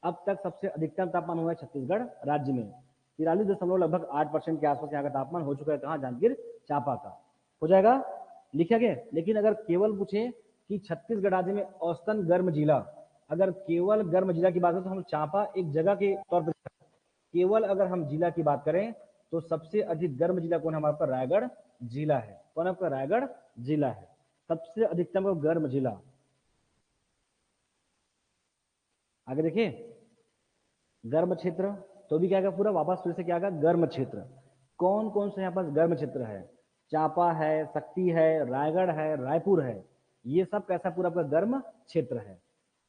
अब तक सबसे अधिकतम तापमान हुआ है छत्तीसगढ़ राज्य में। 43.8% के आसपास यहाँ का तापमान हो चुका है। कहाँ? जांजगीर चांपा का हो जाएगा, लिखा गया। लेकिन अगर केवल पूछे कि छत्तीसगढ़ राज्य में औसतन गर्म जिला, अगर केवल गर्म जिला की बात करें तो हम चांपा एक जगह के तौर पर, केवल अगर हम जिला की बात करें तो सबसे अधिक गर्म जिला कौन है? हमारा आपका रायगढ़ जिला है। कौन आपका? रायगढ़ जिला है सबसे अधिकतम गर्म जिला। आगे देखिए, गर्म क्षेत्र, तो भी क्या आएगा पूरा वापस फिर से क्या आएगा, गर्म क्षेत्र। कौन कौन से यहाँ पास गर्म क्षेत्र है? चांपा है, शक्ति है, रायगढ़ है, रायपुर है, ये सब कैसा पूरा आपका गर्म क्षेत्र है।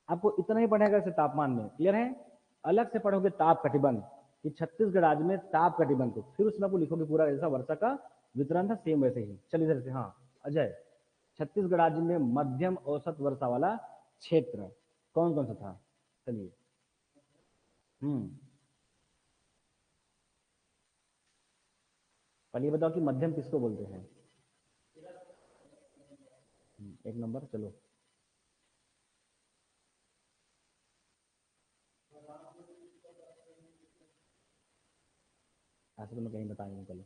आपको इतना ही पढ़ेगा इसे तापमान में। क्लियर है? अलग से पढ़ोगे ताप कटिबंध, कि छत्तीसगढ़ राज्य में ताप कटिबंध थे, फिर उसमें आपको लिखोगे पूरा जैसा वर्षा का वितरण था सेम वैसे ही। चलिए इधर से, हाँ अजय, छत्तीसगढ़ राज्य में मध्यम औसत वर्षा वाला क्षेत्र कौन कौन सा था? चलिए। पहले बताओ कि मध्यम किसको बोलते हैं? एक नंबर, चलो। ऐसे तो मैं कहीं बताऊंगा, चलो।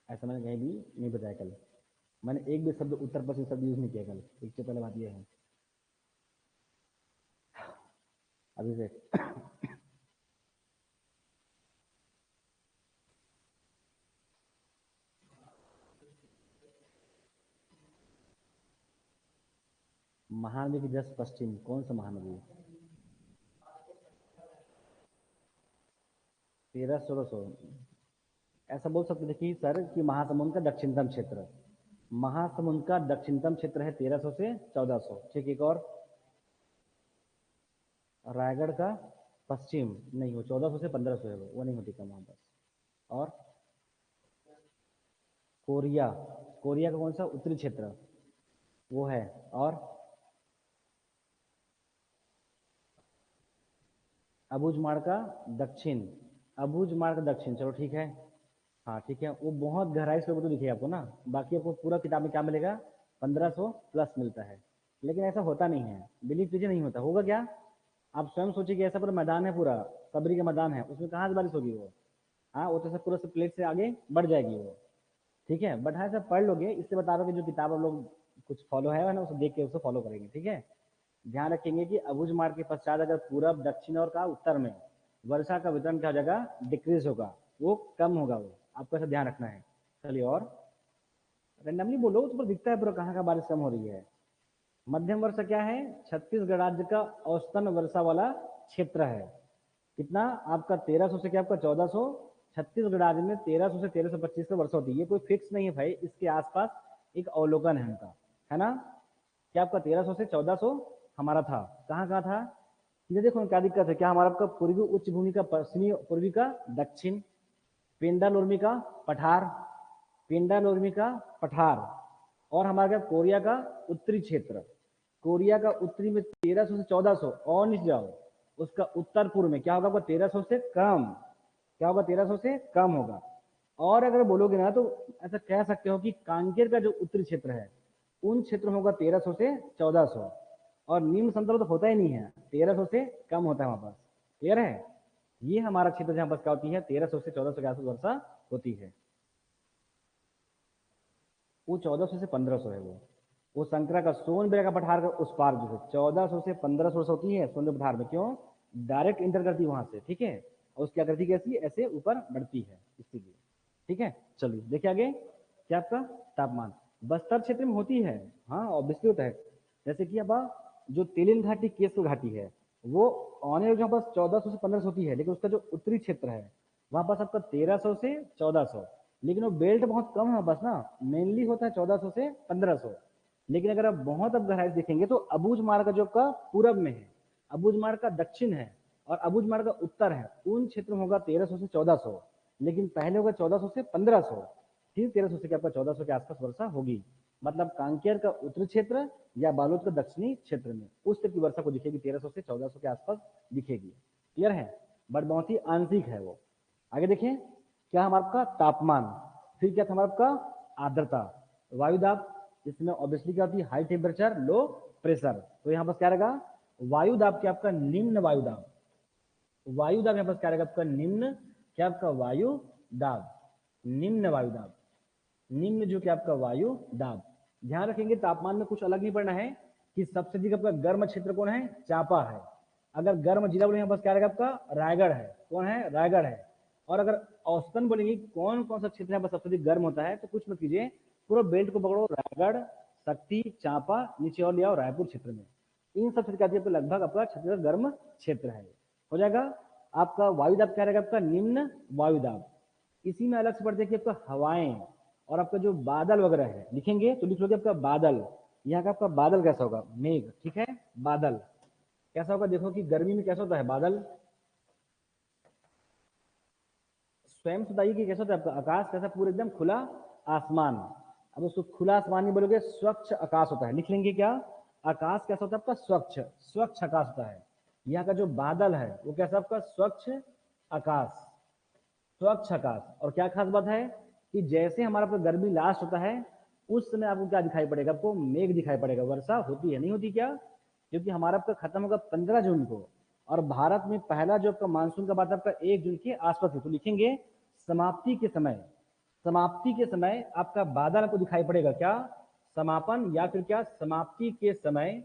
ऐसा मैंने कहीं भी नहीं बताया कल। मैंने एक भी शब्द उत्तर पश्चिम शब्द यूज नहीं किया कल। एक से पहले बात यह है। अभी से महानदी की जस्ट पश्चिम कौन सा महानदी है? 1300। ऐसा बोल सकते थे कि सर कि महासमुंद का दक्षिणतम क्षेत्र, महासमुंद का दक्षिणतम क्षेत्र है 1300 से 1400। ठीक, एक और। रायगढ़ का पश्चिम नहीं, हो 1400 से 1500 है, वो नहीं होती कम वहां पर। और कोरिया, कोरिया का कौन सा उत्तरी क्षेत्र वो है। और अबूझमाड़ का दक्षिण, अबूझमाड़ का दक्षिण, चलो ठीक है। हाँ ठीक है, वो बहुत गहराई से तो दिखेगा आपको ना, बाकी आपको पूरा किताब में क्या मिलेगा? 1500 प्लस मिलता है। लेकिन ऐसा होता नहीं है, बिलीव कीजिए, नहीं होता। होगा क्या? आप स्वयं सोचिए कि ऐसा पूरा मैदान है, पूरा कबरी का मैदान है, उसमें कहाँ से बारिश होगी वो? हाँ, वो तो सब पूरा से प्लेट से आगे बढ़ जाएगी वो। ठीक है, बट हाँ सब पढ़ लोगे, इससे बता रहा हूँ कि जो किताब आप लोग कुछ फॉलो है ना, उसे देख के उसको फॉलो करेंगे। ठीक है, ध्यान रखेंगे कि अबूझमाड़ के पश्चात अगर पूरब, दक्षिण और का उत्तर में वर्षा का वितरण क्या हो जाएगा? डिक्रीज होगा, वो कम होगा, वो आपको ऐसा ध्यान रखना है। चलिए, और रेंडमली बोलो तो पर दिखता है पूरा कहाँ का बारिश कम हो रही है। मध्यम वर्षा क्या है? छत्तीसगढ़ राज्य का औसतन वर्षा वाला क्षेत्र है। कितना आपका? 1300 से क्या आपका 1400। छत्तीसगढ़ राज्य में 1300 से 1325 का वर्षा होती है। ये कोई फिक्स नहीं है भाई, इसके आसपास एक अवलोकन है उनका, है ना? क्या आपका 1300 से 1400 हमारा था। कहाँ कहाँ था? ये देखो क्या दिक्कत है, क्या हमारा आपका पूर्वी उच्च भूमि का पश्चिमी, पूर्वी का दक्षिण, पेंडाल उर्मी का पठार, पेंडाल उर्मी का पठार, और हमारा कोरिया का उत्तरी क्षेत्र। कोरिया का उत्तरी में 1300 से 1400 और नीचे जाओ, उसका उत्तर पूर्व में क्या होगा आपका? 1300 से कम। क्या होगा? 1300 से कम होगा। और अगर बोलोगे ना तो ऐसा कह सकते हो कि कांकेर का जो उत्तरी क्षेत्र है, उन क्षेत्र में होगा 1300 से 1400। और निम्न समतल तो होता ही नहीं है, 1300 से कम होता है वहां पास। क्लियर है? ये हमारा क्षेत्र जहां पास क्या होती है? 1300 से 1400 के आसपास वर्षा होती है। वो 1400 से 1500 है वो संकरा का सोनबेरा का पठार का उस पार जो है 1400 से 1500 होती है सोनबेरा पठार में। क्यों? डायरेक्ट इंटर करती है वहां से। ठीक है, और उसकी आकृति कैसी? ऐसे ऊपर बढ़ती है, इसीलिए। ठीक है, चलिए देखिए आगे। क्या आपका तापमान बस्तर क्षेत्र में होती है? हाँ ऑब्वियसली होता है। जैसे कि अब जो तेलिन घाटी, केसर घाटी है, वो आने जहाँ पास 1400 से 1500 होती है, लेकिन उसका जो उत्तरी क्षेत्र है वहां पास आपका 1300 से 1400। लेकिन वो बेल्ट बहुत कम है बस ना, मेनली होता है 1400 से 1500। लेकिन अगर आप बहुत अब गहराई से देखेंगे तो अबूझमाड़ का जो का पूरब में है, अबूझमाड़ का दक्षिण है, और अबूझमाड़ का उत्तर है, उन क्षेत्र में होगा 1300 से 1400। लेकिन पहले होगा 1400 से 1500, फिर 1300 से क्या आपका 1400 के आसपास वर्षा होगी। मतलब कांकेर का उत्तरी क्षेत्र या बालोद का दक्षिणी क्षेत्र में उस तरह की वर्षा को दिखेगी, 1300 से 1400 के आसपास दिखेगी। क्लियर है? बट बहुत ही आंशिक है वो। आगे देखिए, क्या हमारा आपका तापमान, फिर क्या था हमारा आपका आर्द्रता, वायुदाब, इसमें ऑब्वियसली क्या होती है? High temperature low pressure. तो यहाँ पर क्या रहेगा? वायुदाब क्या आपका? निम्न वायुदाब। वायुदाब यहाँ पर क्या रहेगा आपका? निम्न। क्या आपका? वायु दाब, निम्न वायुदाब, निम्न जो क्या आपका वायु दाब। ध्यान रखेंगे तापमान में कुछ अलग नहीं पड़ना है कि सबसे अधिक आपका गर्म क्षेत्र कौन है? चांपा है। अगर गर्म जिला बोले बस क्या रहेगा आपका? रायगढ़ है। कौन है? रायगढ़ है। और अगर औसतन बोलेंगे कौन कौन सा क्षेत्र है सबसे अधिक गर्म होता है, तो कुछ मत कीजिए, पूरा बेल्ट को पकड़ो, रायगढ़, शक्ति, चांपा, नीचे और ले आओ रायपुर क्षेत्र में। इन सब क्षेत्र का लगभग आपका छत्तीसगढ़ गर्म क्षेत्र है। हो जाएगा। आपका वायुदाब क्या रहेगा? आपका निम्न वायुदाब। इसी में अलग से पढ़ते कि आपका हवाएं और आपका जो बादल वगैरह है लिखेंगे तो लिख लोगे आपका बादल। यहाँ का आपका बादल कैसा होगा? मेघ। ठीक है, बादल। कैसा होगा, देखो कि गर्मी में कैसा होता है बादल, स्वयं से बताइए कि कैसा होता है आपका आकाश, कैसा पूरा एकदम खुला आसमान। अब उसको खुला आसमान नहीं बोलोगे, स्वच्छ आकाश होता है। लिख लेंगे क्या, आकाश कैसा होता है आपका, स्वच्छ, स्वच्छ आकाश होता है। यहाँ का जो बादल है वो कैसा आपका, स्वच्छ आकाश, स्वच्छ आकाश। और क्या खास बात है कि जैसे हमारा आपका गर्मी लास्ट होता है उस समय आपको क्या दिखाई पड़ेगा, आपको मेघ दिखाई पड़ेगा। वर्षा होती है नहीं होती क्या, क्योंकि हमारा आपका खत्म होगा 15 जून को, और भारत में पहला जो आपका मानसून का बात है आपका 1 जून के आसपास है। तो लिखेंगे समाप्ति के समय, समाप्ति के समय आपका बादल आपको दिखाई पड़ेगा। क्या, समापन या फिर क्या, समाप्ति के समय,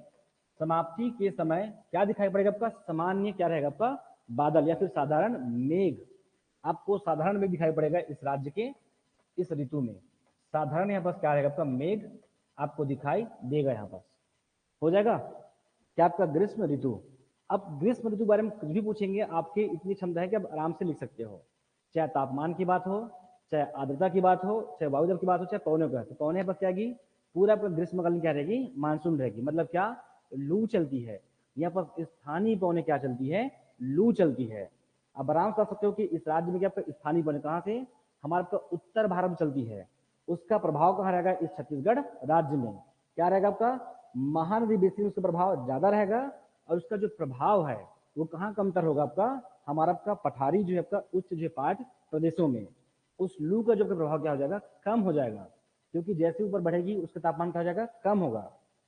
समाप्ति के समय क्या दिखाई पड़ेगा आपका, सामान्य क्या रहेगा आपका, बादल या फिर साधारण मेघ। आपको साधारण मेघ दिखाई पड़ेगा इस राज्य के इस ऋतु में। साधारण यहाँ पास क्या रहेगा आपका, मेघ आपको दिखाई देगा। यहाँ पास हो जाएगा क्या आपका ग्रीष्म ऋतु। अब ग्रीष्म ऋतु के बारे में कुछ भी पूछेंगे, आपकी इतनी क्षमता है कि आप आराम से लिख सकते हो, चाहे तापमान की बात हो, चाहे आर्द्रता की बात हो, चाहे वायुदल की बात हो, चाहे पवनों की बात हो। पवने पर क्या आएगी, पूरा आपका ग्रीष्मकाल में क्या रहेगी, मानसून रहेगी। मतलब क्या, लू चलती है यहाँ पर, स्थानीय पवने क्या चलती है, लू चलती है। अब आराम से सकते हो कि इस राज्य में क्या आपका स्थानीय पवने कहाँ से, हमारा आपका उत्तर भारत में चलती है। उसका प्रभाव कहाँ रहेगा, इस छत्तीसगढ़ राज्य में। क्या रहेगा आपका, महानदी बेसिन में उसका प्रभाव ज्यादा रहेगा, और उसका जो प्रभाव है वो कहाँ कमतर होगा आपका, हमारा आपका पठारी जो है आपका उच्च जो पाठ प्रदेशों में। उस लू का जो प्रभाव क्या हो जाएगा, कम हो जाएगा, क्योंकि जैसे ऊपर बढ़ेगी उसका तापमान क्या हो जाएगा, कम होगा,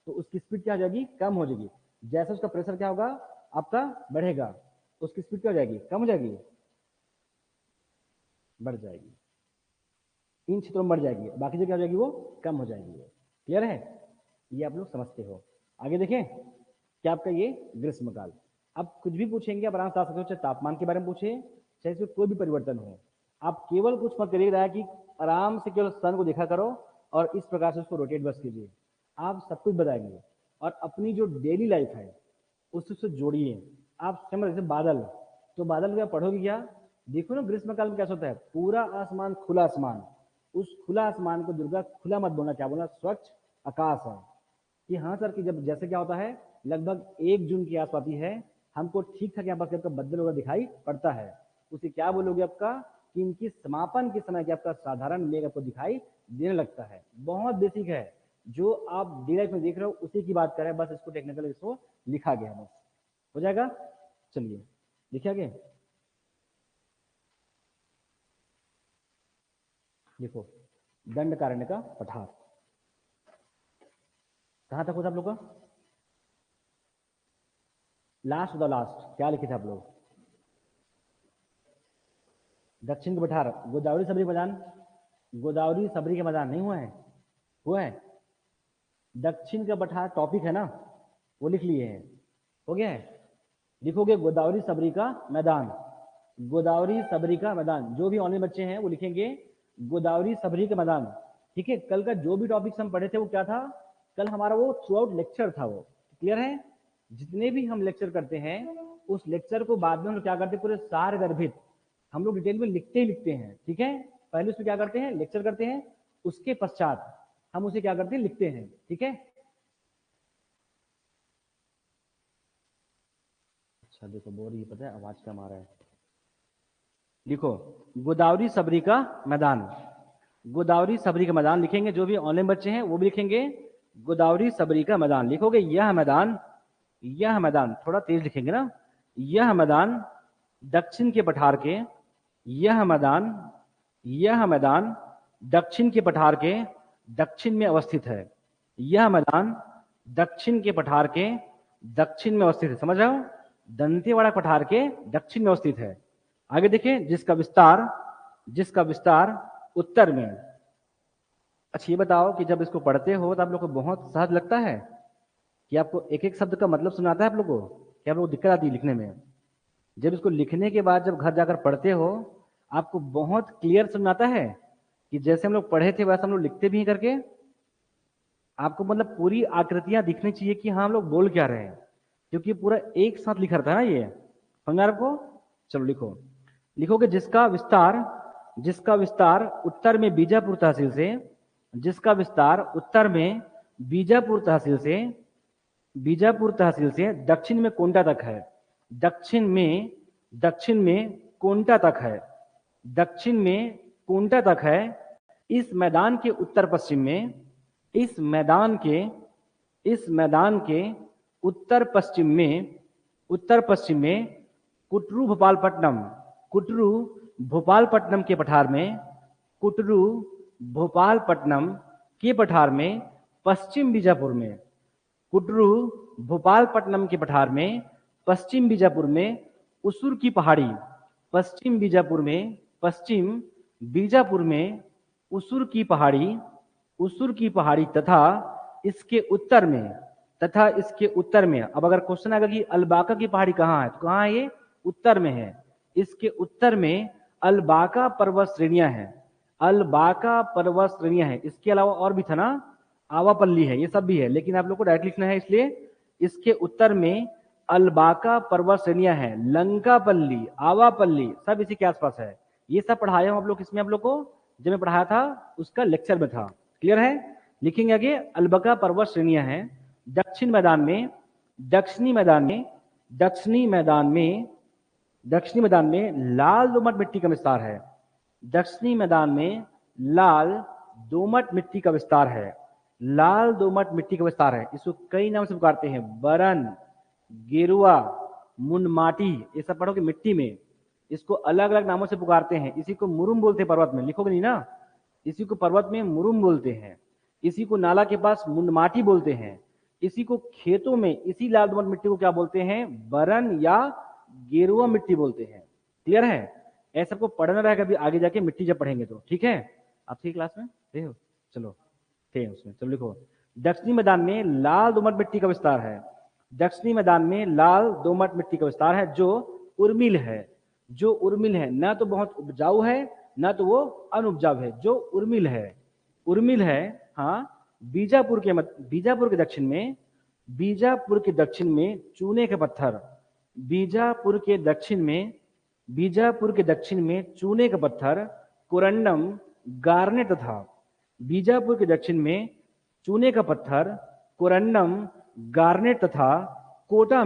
तो उसकी स्पीड क्या हो जाएगी, कम हो जाएगी। जैसे उसका प्रेशर क्या होगा आपका बढ़ेगा, उसकी स्पीड क्या हो जाएगी, कम हो जाएगी, बढ़ जाएगी, इन क्षेत्रों में बढ़ जाएगी, बाकी जो क्या हो जाएगी वो कम हो जाएगी। क्लियर है, ये आप लोग समझते हो। आगे देखें, क्या आपका ये ग्रीष्मकाल। अब कुछ भी पूछेंगे आप आराम से आ सकते हो, चाहे तापमान के बारे में पूछे, चाहे इसमें कोई भी परिवर्तन हो। आप केवल कुछ मत करिएगा कि आराम से केवल सन को देखा करो और इस प्रकार से उसको रोटेट बस कीजिए, आप सब कुछ बताएंगे। और अपनी जो डेली लाइफ है उससे जोड़िए। आप समझ, जैसे बादल, तो बादल क्या पढ़ोगे क्या, देखो ना ग्रीष्मकाल में कैसा होता है, पूरा आसमान खुला आसमान। उस खुला आसमान को दुर्गा खुला मत बोलना, क्या बोलना, स्वच्छ आकाश है। कि हाँ सर, कि जब जैसे क्या होता है लगभग 1 जून की आसपास आती है, हमको ठीक ठाक यहाँ पास आपका बदल वगैरह दिखाई पड़ता है, उसे क्या बोलोगे आपका, कि इनकी समापन के समय क्या आपका साधारण मेघ आपको दिखाई देने लगता है। बहुत बेसिक है, जो आप डे लाइफ में देख रहे हो उसी की बात कर रहे हैं, बस इसको टेक्निकल इसको लिखा गया है, बस हो जाएगा। चलिए लिखे आगे, देखो दंडकारण्य का पठार कहाँ तक होता आप लोग का, लास्ट द लास्ट क्या लिखे थे आप लोग, दक्षिण के पठार, गोदावरी सबरी मैदान, गोदावरी सबरी के मैदान नहीं हुआ है, हुआ है। दक्षिण का पठार टॉपिक है ना, वो लिख लिए हैं, हो गया है। लिखोगे गोदावरी सबरी का मैदान, गोदावरी सबरी का मैदान। जो भी ऑनलाइन बच्चे हैं वो लिखेंगे गोदावरी सबरी का मैदान। ठीक है, कल का जो भी टॉपिक्स हम पढ़े थे वो क्या था, कल हमारा वो थ्रू आउट लेक्चर था, वो क्लियर है। जितने भी हम लेक्चर करते हैं उस लेक्चर को बाद में हम क्या करते हैं, पूरे सार गर्भित हम लोग डिटेल में लिखते ही लिखते हैं। ठीक है, पहले उसमें क्या करते हैं, लेक्चर करते हैं, उसके पश्चात हम उसे क्या करते हैं, लिखते हैं। ठीक है, अच्छा देखो बोर, ये पता है आवाज कम आ रहा है। लिखो गोदावरी सबरी का मैदान, गोदावरी सबरी का मैदान लिखेंगे। जो भी ऑनलाइन बच्चे हैं वो भी लिखेंगे गोदावरी सबरी का मैदान। लिखोगे यह मैदान, यह मैदान थोड़ा तेज लिखेंगे ना, यह मैदान दक्षिण के पठार के, यह मैदान, यह मैदान दक्षिण के पठार के दक्षिण में अवस्थित है। यह मैदान दक्षिण के पठार के दक्षिण में अवस्थित है, समझ रहे हो, दंतेवाड़ा पठार के दक्षिण में अवस्थित है। आगे देखिए, जिसका विस्तार, जिसका विस्तार उत्तर में। अच्छा ये बताओ कि जब इसको पढ़ते हो तो आप लोग को बहुत सहज लगता है कि आपको एक एक शब्द का मतलब सुनाता है आप लोग को, कि आप लोग को दिक्कत आती है लिखने में। जब इसको लिखने के बाद जब घर जाकर पढ़ते हो आपको बहुत क्लियर सुनाता है कि जैसे हम लोग पढ़े थे वैसे हम लोग लिखते भी करके, आपको मतलब पूरी आकृतियां दिखनी चाहिए कि हाँ हम लोग बोल क्या रहे हैं, क्योंकि पूरा एक साथ लिखा रहता है ना ये, समझा आपको। चलो लिखो, लिखोगे जिसका विस्तार, जिसका विस्तार उत्तर में बीजापुर तहसील से, जिसका विस्तार उत्तर में बीजापुर तहसील से बीजापुर तहसील से दक्षिण में कोंटा तक है। दक्षिण में कोंटा तक है। दक्षिण में कोंटा तक है। इस मैदान के उत्तर पश्चिम में, इस मैदान के उत्तर पश्चिम में कुटरू भोपालपट्टनम के पठार में, कुटरू भोपालपट्टनम के पठार में पश्चिम बीजापुर में, कुटरू भोपालपट्टनम के पठार में पश्चिम बीजापुर में उसूर की पहाड़ी, पश्चिम बीजापुर में उसूर की पहाड़ी तथा इसके उत्तर में, अब अगर क्वेश्चन आएगा कि अलबाका की पहाड़ी कहाँ है, तो कहाँ है ये? उत्तर में है। इसके उत्तर में अलबाका पर्वत श्रेणियां हैं। अलबाका पर्वत श्रेणियां हैं। इसके अलावा और भी था ना, आवापल्ली है, ये सब भी है, लेकिन आप लोग को डायरेक्ट लिखना है, इसलिए इसके उत्तर में अलबाका पर्वत श्रेणियां हैं। लंकापल्ली, आवापल्ली सब इसी के आसपास है। ये सब पढ़ाया हूं आप लोग, किसमें आप लोग को जब मैं पढ़ाया था उसका लेक्चर में था। क्लियर है? लिखेंगे आगे, अलबाका पर्वत श्रेणियां हैं। दक्षिणी मैदान में लाल दोमट मिट्टी का विस्तार है। दक्षिणी मैदान में लाल दोमट मिट्टी का विस्तार है। लाल दोमट मिट्टी का विस्तार है। इसको कई नाम से पुकारते हैं, बरन, गेरुआ, मुनमाटी, ये सब पढ़ोगे मिट्टी में। इसको अलग अलग नामों से पुकारते हैं। इसी को मुरुम बोलते हैं पर्वत में, लिखोगे नहीं ना, इसी को पर्वत में मुरुम बोलते हैं। इसी को नाला के पास मुनमाटी बोलते हैं। इसी को खेतों में इसी लाल दोमट मिट्टी को क्या बोलते हैं? बरन या गेरुआ मिट्टी बोलते हैं। क्लियर है? ऐसा सबको पढ़ना रहेगा अभी आगे जाके मिट्टी जब पढ़ेंगे तो। ठीक है? आप थी क्लास में थे हो? चलो थे उसमें, चलो लिखो। दक्षिणी मैदान में लाल दोमट मिट्टी का विस्तार है। दक्षिणी मैदान में लाल दोमट मिट्टी का विस्तार है जो उर्मिल है। ना तो बहुत उपजाऊ है ना तो वो अनउपजाऊ है, जो उर्मिल है। हाँ, बीजापुर के दक्षिण में चूने के पत्थर, बीजापुर के दक्षिण में चूने का पत्थर, कोरंडम, गार्नेट तथा, बीजापुर के दक्षिण में चूने का पत्थर, कोरंडम, गार्नेट तथा कोंटा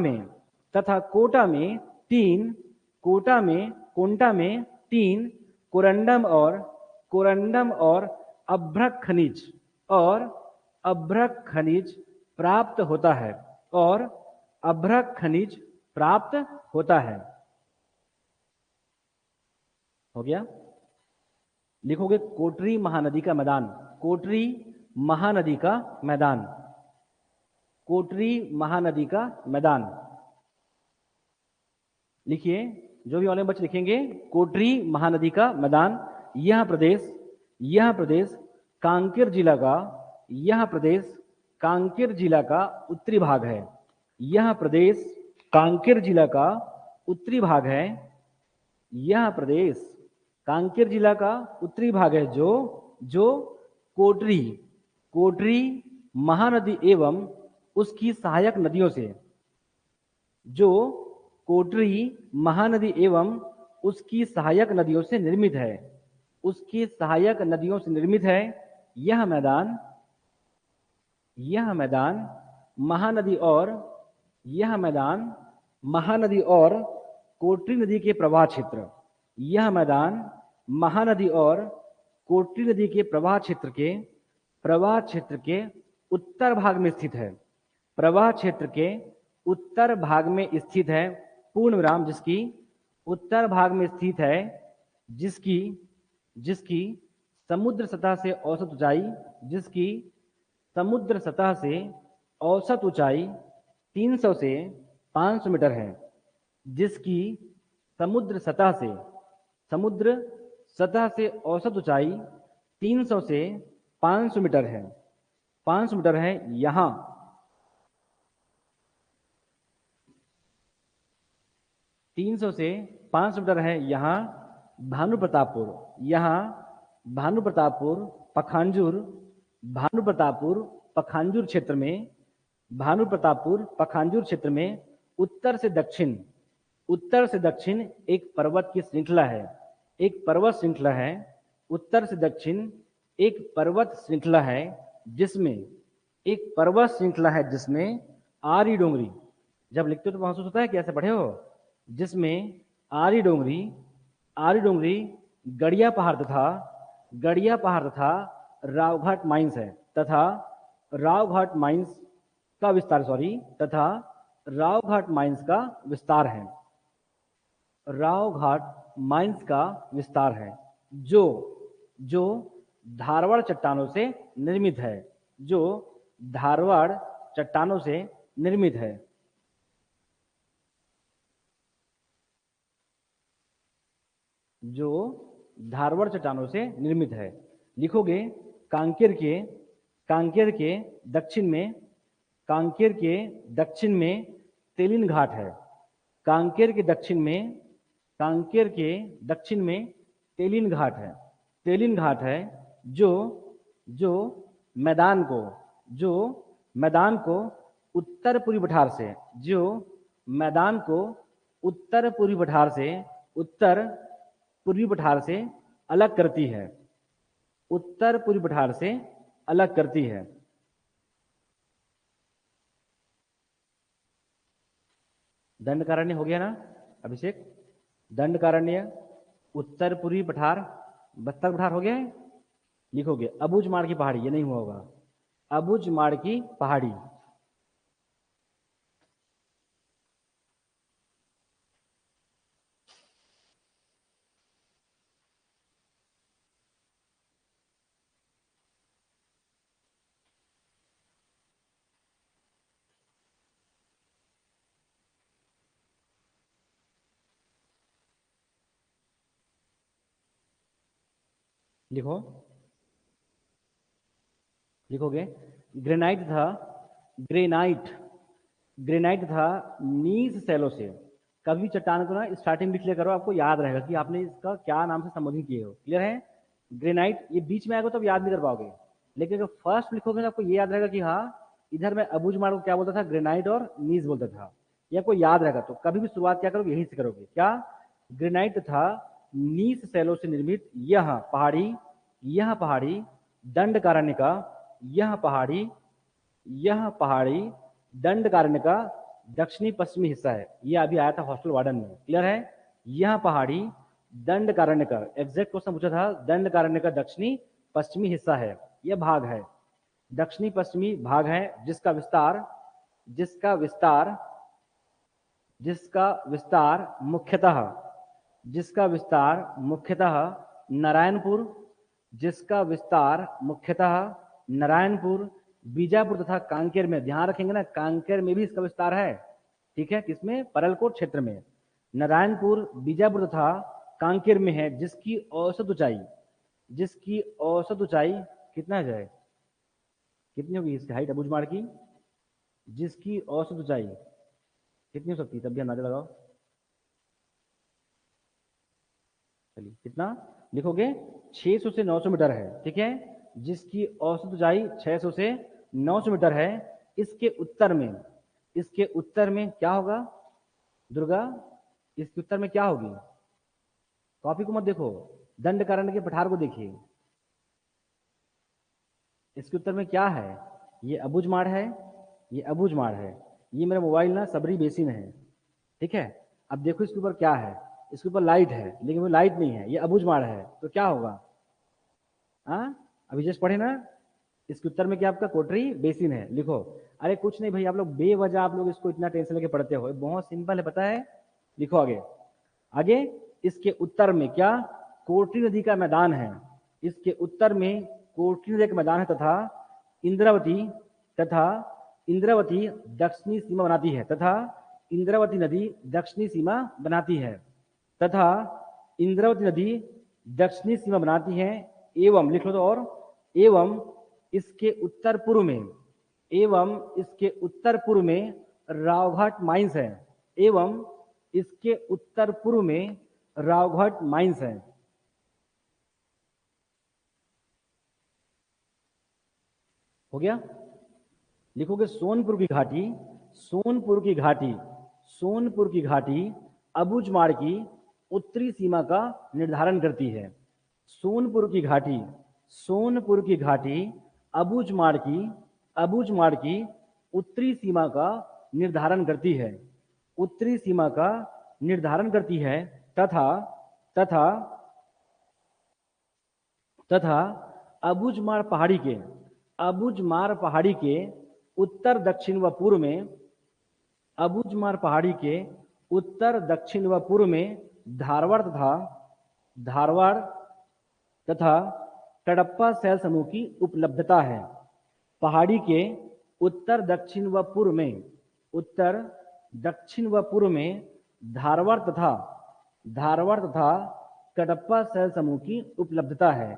में तीन कोरंडम और अभ्रक खनिज प्राप्त होता है। हो गया? लिखोगे कोटरी महानदी का मैदान। कोटरी महानदी का मैदान लिखिए, जो भी ऑनलाइन बच्चे लिखेंगे, कोटरी महानदी का मैदान। यह प्रदेश कांकेर जिला का उत्तरी भाग है। यह प्रदेश कांकेर जिला का उत्तरी भाग है। यह प्रदेश कांकेर जिला का उत्तरी भाग है जो कोटरी महानदी एवं उसकी सहायक नदियों से, जो कोटरी महानदी एवं उसकी सहायक नदियों से निर्मित है। यह मैदान महानदी और कोटरी नदी के प्रवाह क्षेत्र, यह मैदान महानदी और कोटरी नदी के प्रवाह क्षेत्र के उत्तर भाग में स्थित है। प्रवाह क्षेत्र के उत्तर भाग में स्थित है, पूर्ण विराम, जिसकी उत्तर भाग में स्थित है, जिसकी समुद्र सतह से औसत ऊंचाई 300 से 500 मीटर है। जिसकी समुद्र सतह से औसत ऊंचाई 300 से 500 मीटर है। 500 मीटर है। यहाँ 300 से 500 मीटर है। यहाँ भानुप्रतापपुर पखांजूर क्षेत्र में उत्तर से दक्षिण एक पर्वत श्रृंखला है। उत्तर से दक्षिण एक पर्वत श्रृंखला है जिसमें आरी डोंगरी, जब लिखते हो तो महसूस होता है कि ऐसे पढ़े हो, जिसमें आरी डोंगरी गड़िया पहाड़ तथा रावघाट माइंस है, तथा रावघाट माइंस का विस्तार तथा रावघाट माइंस का विस्तार है। रावघाट माइंस का विस्तार है, जो जो धारवाड़ चट्टानों से निर्मित है, जो धारवाड़ चट्टानों से निर्मित है। जो धारवाड़ चट्टानों से निर्मित है। लिखोगे कांकेर के दक्षिण में तेलिन घाट है। कांकेर के दक्षिण में तेलिन घाट है, जो जो मैदान को उत्तर पूर्वी पठार से उत्तर पूर्वी पठार से अलग करती है। दंडकारण्य हो गया ना अभिषेक? दंडकारण्य, उत्तर पूर्वी पठार, बस्तर पठार हो गया है। लिखोगे अबूझमाड़ की पहाड़ी, ये नहीं हुआ होगा, अबूझमाड़ की पहाड़ी। लिखोगे ग्रेनाइट था नीज सैलो से। कभी चट्टान को ना स्टार्टिंग लिख लिया करो, आपको याद रहेगा कि आपने इसका क्या नाम से संबोधित किए हो। क्लियर है? ग्रेनाइट ये बीच में आएगा तो आप याद नहीं कर पाओगे, लेकिन अगर फर्स्ट लिखोगे तो आपको ये याद रहेगा कि हाँ, इधर मैं अबूझमाड़ को क्या बोलता था, ग्रेनाइट और नीज बोलता था। ये आपको याद रहेगा, तो कभी भी शुरुआत क्या करोगे, यहीं से करोगे। क्या? ग्रेनाइट था नीज सैलो से निर्मित यह पहाड़ी दंडकारण्य का दंडकारण्य का दक्षिणी पश्चिमी हिस्सा है। यह अभी आया था हॉस्टल वार्डन में। क्लियर है? यह पहाड़ी दंडकारण्य का, एग्जैक्ट क्वेश्चन पूछा था, दंडकारण्य का दक्षिणी पश्चिमी हिस्सा है। यह भाग है, दक्षिणी पश्चिमी भाग है, जिसका मुख्यतः नारायणपुर, बीजापुर तथा कांकेर में, ध्यान रखेंगे ना, कांकेर में भी इसका विस्तार है। ठीक है? किसमें? परलकोट क्षेत्र में। नारायणपुर, बीजापुर तथा कांकेर में है, जिसकी औसत ऊंचाई कितना जाए, कितनी होगी इसकी हाइट अबूझमाड़ की? जिसकी औसत ऊंचाई कितनी हो सकती है? तब भी अंदाजा लगाओ। चलिए कितना लिखोगे? 600 से 900 मीटर है। ठीक है? जिसकी औसत ऊंचाई 600 से 900 मीटर है। इसके उत्तर में क्या होगा दुर्गा? इसके उत्तर में क्या होगी? कॉपी को मत देखो, दंडकारण्य के पठार को देखिए। इसके उत्तर में क्या है? ये अबूझमाड़ है, ये मेरा मोबाइल ना सबरी बेसिन है। ठीक है? अब देखो इसके ऊपर क्या है, इसके ऊपर लाइट है, लेकिन वो लाइट नहीं है, ये अबूझमाड़ है, तो क्या होगा? अभी जस्ट पढ़े ना, इसके उत्तर में क्या आपका कोटरी बेसिन है। लिखो। अरे कुछ नहीं भाई, आप लोग बेवजह आप लोग इसको इतना टेंशन लेके पढ़ते हो, बहुत सिंपल है, पता है। लिखो आगे इसके उत्तर में क्या? कोटरी नदी का मैदान है। इसके उत्तर में कोटरी नदी का मैदान है, तथा इंद्रावती दक्षिणी सीमा बनाती है, इंद्रावती नदी दक्षिणी सीमा बनाती है। एवं लिख लो तो, और एवं इसके उत्तर पूर्व में रावघाट माइंस है। हो गया? लिखोगे सोनपुर की घाटी अबूझमाड़ की उत्तरी सीमा का निर्धारण करती है। सोनपुर की घाटी अबूझमाड़ की उत्तरी सीमा का निर्धारण करती है, उत्तरी सीमा का निर्धारण करती है, तथा तथा तथा अबुझमाड़ पहाड़ी के उत्तर दक्षिण व पूर्व में अबुझमाड़ पहाड़ी के उत्तर दक्षिण व पूर्व में धारवाड़ तथा कडप्पा शैल समूह की उपलब्धता है। पहाड़ी के उत्तर दक्षिण व पूर्व में धारवाड़ तथा कडप्पा शैल समूह की उपलब्धता है।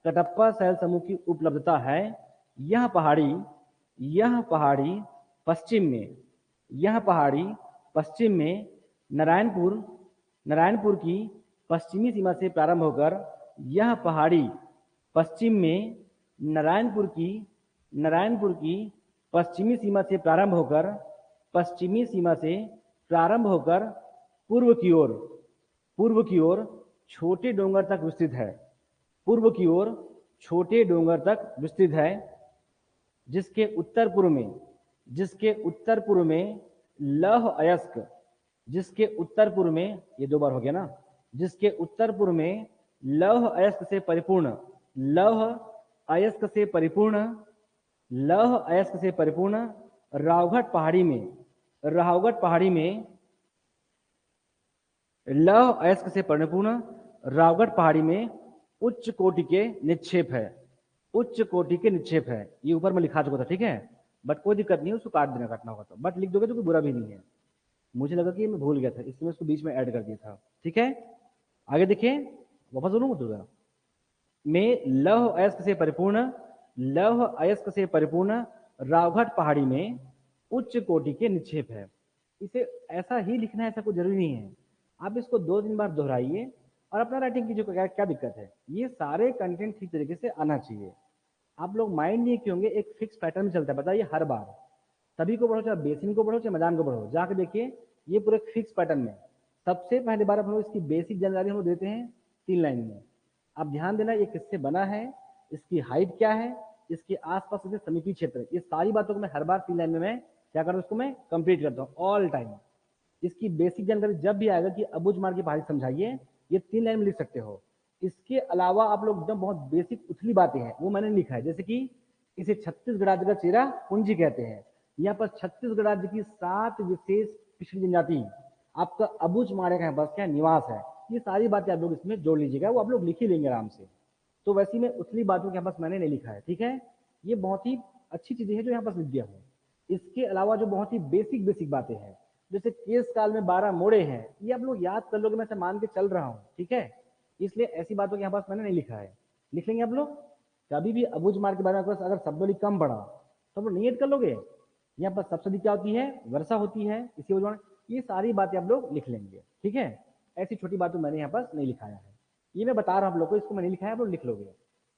कडप्पा शैल समूह की उपलब्धता है। यह पहाड़ी पश्चिम में नारायणपुर की पश्चिमी सीमा से प्रारंभ होकर पश्चिमी सीमा से प्रारंभ होकर पूर्व की ओर छोटे डोंगर तक विस्तृत है, जिसके उत्तर पूर्व में लौह अयस्क से परिपूर्ण रावघाट पहाड़ी में उच्च कोटि के निक्षेप है। ये ऊपर में लिखा चुका था, ठीक है, बट कोई दिक्कत नहीं है, उसको काटना होगा तो, बट लिख दोगे तो कोई बुरा भी नहीं है। मुझे लगा कि मैं भूल गया था, इसलिए उसको बीच में ऐड कर दिया था, ठीक है। आगे देखिए, वापस बोलूंगा तो में लौह अयस्क से परिपूर्ण रावघाट पहाड़ी में उच्च कोटि के निक्षेप है। इसे ऐसा ही लिखना है, ऐसा कोई जरूरी नहीं है। आप इसको 2-3 बार दोहराइए और अपना राइटिंग कीजिए, क्या दिक्कत है। ये सारे कंटेंट ठीक तरीके से आना चाहिए। आप लोग माइंड नहीं किए होंगे, एक फिक्स पैटर्न में चलता है, बताइए, हर बार सभी को पढ़ो, चाहे बेसिन को पढ़ो चाहे मैदान को पढ़ो, जाके देखिए ये पूरे फिक्स पैटर्न में सबसे पहले बार आप लोग इसकी बेसिक जानकारी हम लोग देते हैं 3 लाइन में। आप ध्यान देना, ये किससे बना है, इसकी हाइट क्या है, इसके आसपास के समीपी क्षेत्र, ये सारी बातों को मैं हर बार 3 लाइन में मैं क्या करता हूँ, उसको मैं कंप्लीट करता हूँ ऑल टाइम। इसकी बेसिक जानकारी जब भी आएगा कि अबुझमाड़ की पहाड़ी समझाइए, ये 3 लाइन में लिख सकते हो। इसके अलावा आप लोग एकदम बहुत बेसिक उथली बातें हैं वो मैंने लिखा है, जैसे कि इसे छत्तीसगढ़ राज्य का चेरा पूंजी कहते हैं। यहाँ पर छत्तीसगढ़ राज्य की 7 विशेष पिछड़ी जनजाति आपका अबुझमाड़ का यहाँ पर क्या निवास है, ये सारी बातें आप लोग इसमें जोड़ लीजिएगा, वो आप लोग लिख ही लेंगे आराम से। तो वैसे में उथली बातों के यहाँ पास मैंने नहीं लिखा है, ठीक है। ये बहुत ही अच्छी चीजें हैं जो यहाँ पास लिख दिया हूँ। इसके अलावा जो बहुत ही बेसिक बातें हैं, जैसे केस काल में 12 मोड़े हैं, ये आप लोग याद कर लोगे, मैं से मान के चल रहा हूँ, ठीक है। इसलिए ऐसी बातों के यहाँ पास मैंने नहीं लिखा है, लिख लेंगे आप लोग। कभी भी अबुझमाड़ के बारे में अगर शब्दावली कम पढ़ा तो आप लोग नहीं याद कर लोगे। यहाँ पर सब्सिडी क्या होती है, वर्षा होती है, इसी वजह ये सारी बातें आप लोग लिख लेंगे, ठीक है। ऐसी छोटी बातों मैंने यहाँ पर नहीं लिखाया है, ये मैं बता रहा हूँ आप लोग को, इसको मैंने लिखा है, आप लोग लिख लोगे।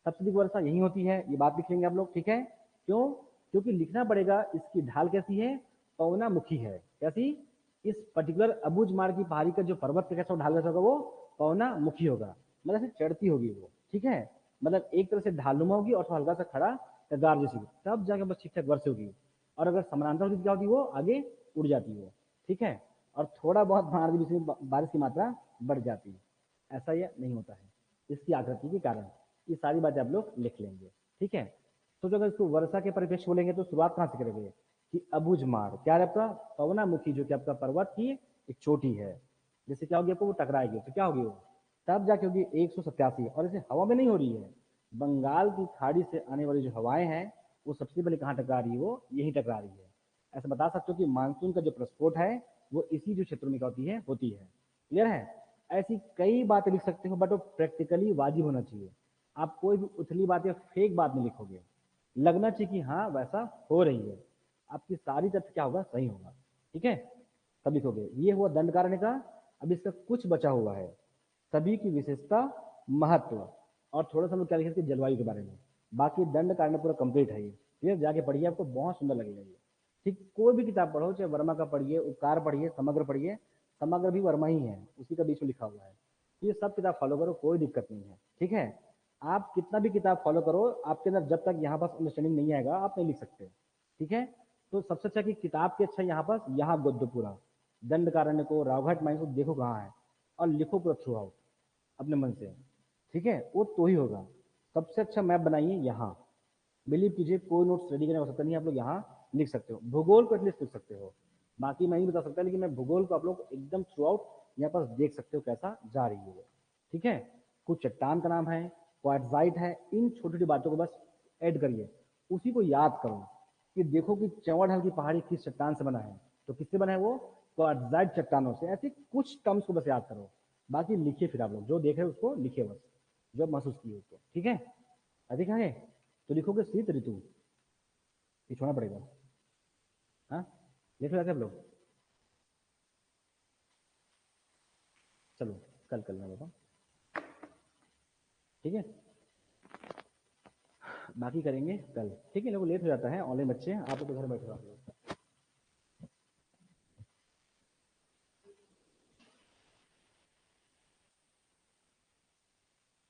सब्सिडी की वर्षा यही होती है, ये बात लिख लेंगे आप लोग, ठीक है। क्यों, क्योंकि लिखना पड़ेगा। इसकी ढाल कैसी है, पवना मुखी है। कैसी, इस पर्टिकुलर अबुझमाड़ की पहाड़ी का जो पर्वत कैसा ढाल कैसा होगा, वो पवना मुखी होगा, मतलब से चढ़ती होगी वो, ठीक है। मतलब एक तरह से ढालनुमा होगी और हल्का सा खड़ा कगार जैसी, तब जाके बस ठीक ठाक वर्षा होगी। और अगर समानांतर होती क्या होती, वो आगे उड़ जाती है, ठीक है। और थोड़ा बहुत बारिश की मात्रा बढ़ जाती है, ऐसा यह नहीं होता है इसकी आकृति के कारण। ये सारी बातें आप लोग लिख लेंगे, ठीक है। तो जब इसको वर्षा के परिप्रेक्ष्य बोलेंगे तो शुरुआत कहाँ से करेंगे कि अबुझमाड़ क्या है आपका, पवनामुखी, जो कि आपका पर्वत की एक चोटी है। जैसे क्या होगी आपको, वो टकराएगी तो क्या होगी वो, तब जाके होगी 187। और इसे हवा में नहीं हो रही है, बंगाल की खाड़ी से आने वाली जो हवाएं हैं वो सबसे पहले कहाँ टकरा रही है, वो यही टकरा रही है। ऐसा बता सकते हो कि मानसून का जो प्रस्फोट है वो इसी जो क्षेत्रों में क्या होती है। क्लियर है। ऐसी कई बातें लिख सकते हो, बट वो प्रैक्टिकली वाजिब होना चाहिए। आप कोई भी उथली बात या फेक बात नहीं लिखोगे, लगना चाहिए कि हाँ वैसा हो रही है, आपकी सारी तथ्य क्या होगा, सही होगा, ठीक है, तब लिखोगे। ये हुआ दंड कारण्य का। अब इसका कुछ बचा हुआ है, सभी की विशेषता, महत्व, और थोड़ा सा लोग क्या लिखेंगे जलवायु के बारे में। बाकी दंड कारण्य पूरा कंप्लीट है ये, ठीक है। जाके पढ़िए, आपको बहुत सुंदर लगेगा ये, ठीक। कोई भी किताब पढ़ो, चाहे वर्मा का पढ़िए, उपकार पढ़िए, समग्र पढ़िए, समग्र भी वर्मा ही है, उसी का बीच में लिखा हुआ है। ये सब किताब फॉलो करो, कोई दिक्कत नहीं है, ठीक है। आप कितना भी किताब फॉलो करो, आपके अंदर जब तक यहाँ पास अंडरस्टैंडिंग नहीं आएगा आप नहीं लिख सकते, ठीक है। तो सबसे अच्छा कि किताब के अच्छा यहाँ पास यहाँ गद्य पूरा दंडकारण्य को रावघाट माइंस को देखो कहाँ है और लिखो पूरा थ्रू आउट अपने मन से, ठीक है, वो तो ही होगा। सबसे अच्छा मैप बनाइए यहाँ, बिलीव कीजिए कोई नोट्स रेडी करने हो सकता नहीं, आप लोग यहाँ लिख सकते हो, भूगोल को एटलीस्ट लिख सकते हो, बाकी मैं नहीं बता सकता, लेकिन मैं भूगोल को आप लोग एकदम थ्रू आउट यहाँ पर देख सकते हो कैसा जा रही है वो, ठीक है। कुछ चट्टान का नाम है, क्वार्टजाइट है, इन छोटी छोटी बातों को बस ऐड करिए, उसी को याद करो कि देखो कि चौड़हल की पहाड़ी किस चट्टान से बना है, तो किससे बना है वो, क्वार्टजाइट चट्टानों से। ऐसे कुछ टर्म्स को बस याद करो, बाकी लिखिए, फिर आप लोग जो देख रहे हो उसको लिखिए बस, जो महसूस किए उसको, ठीक है। अधिक है तो लिखोगे शीत ऋतु, ये छोड़ना पड़ेगा। हाँ, लिख रहे थे आप लोग, चलो कल कल मैं बताऊँ, ठीक है, बाकी करेंगे कल, ठीक है। लोग लेट हो जाता है ऑनलाइन बच्चे, आप लोग तो घर बैठे हो आप लोग।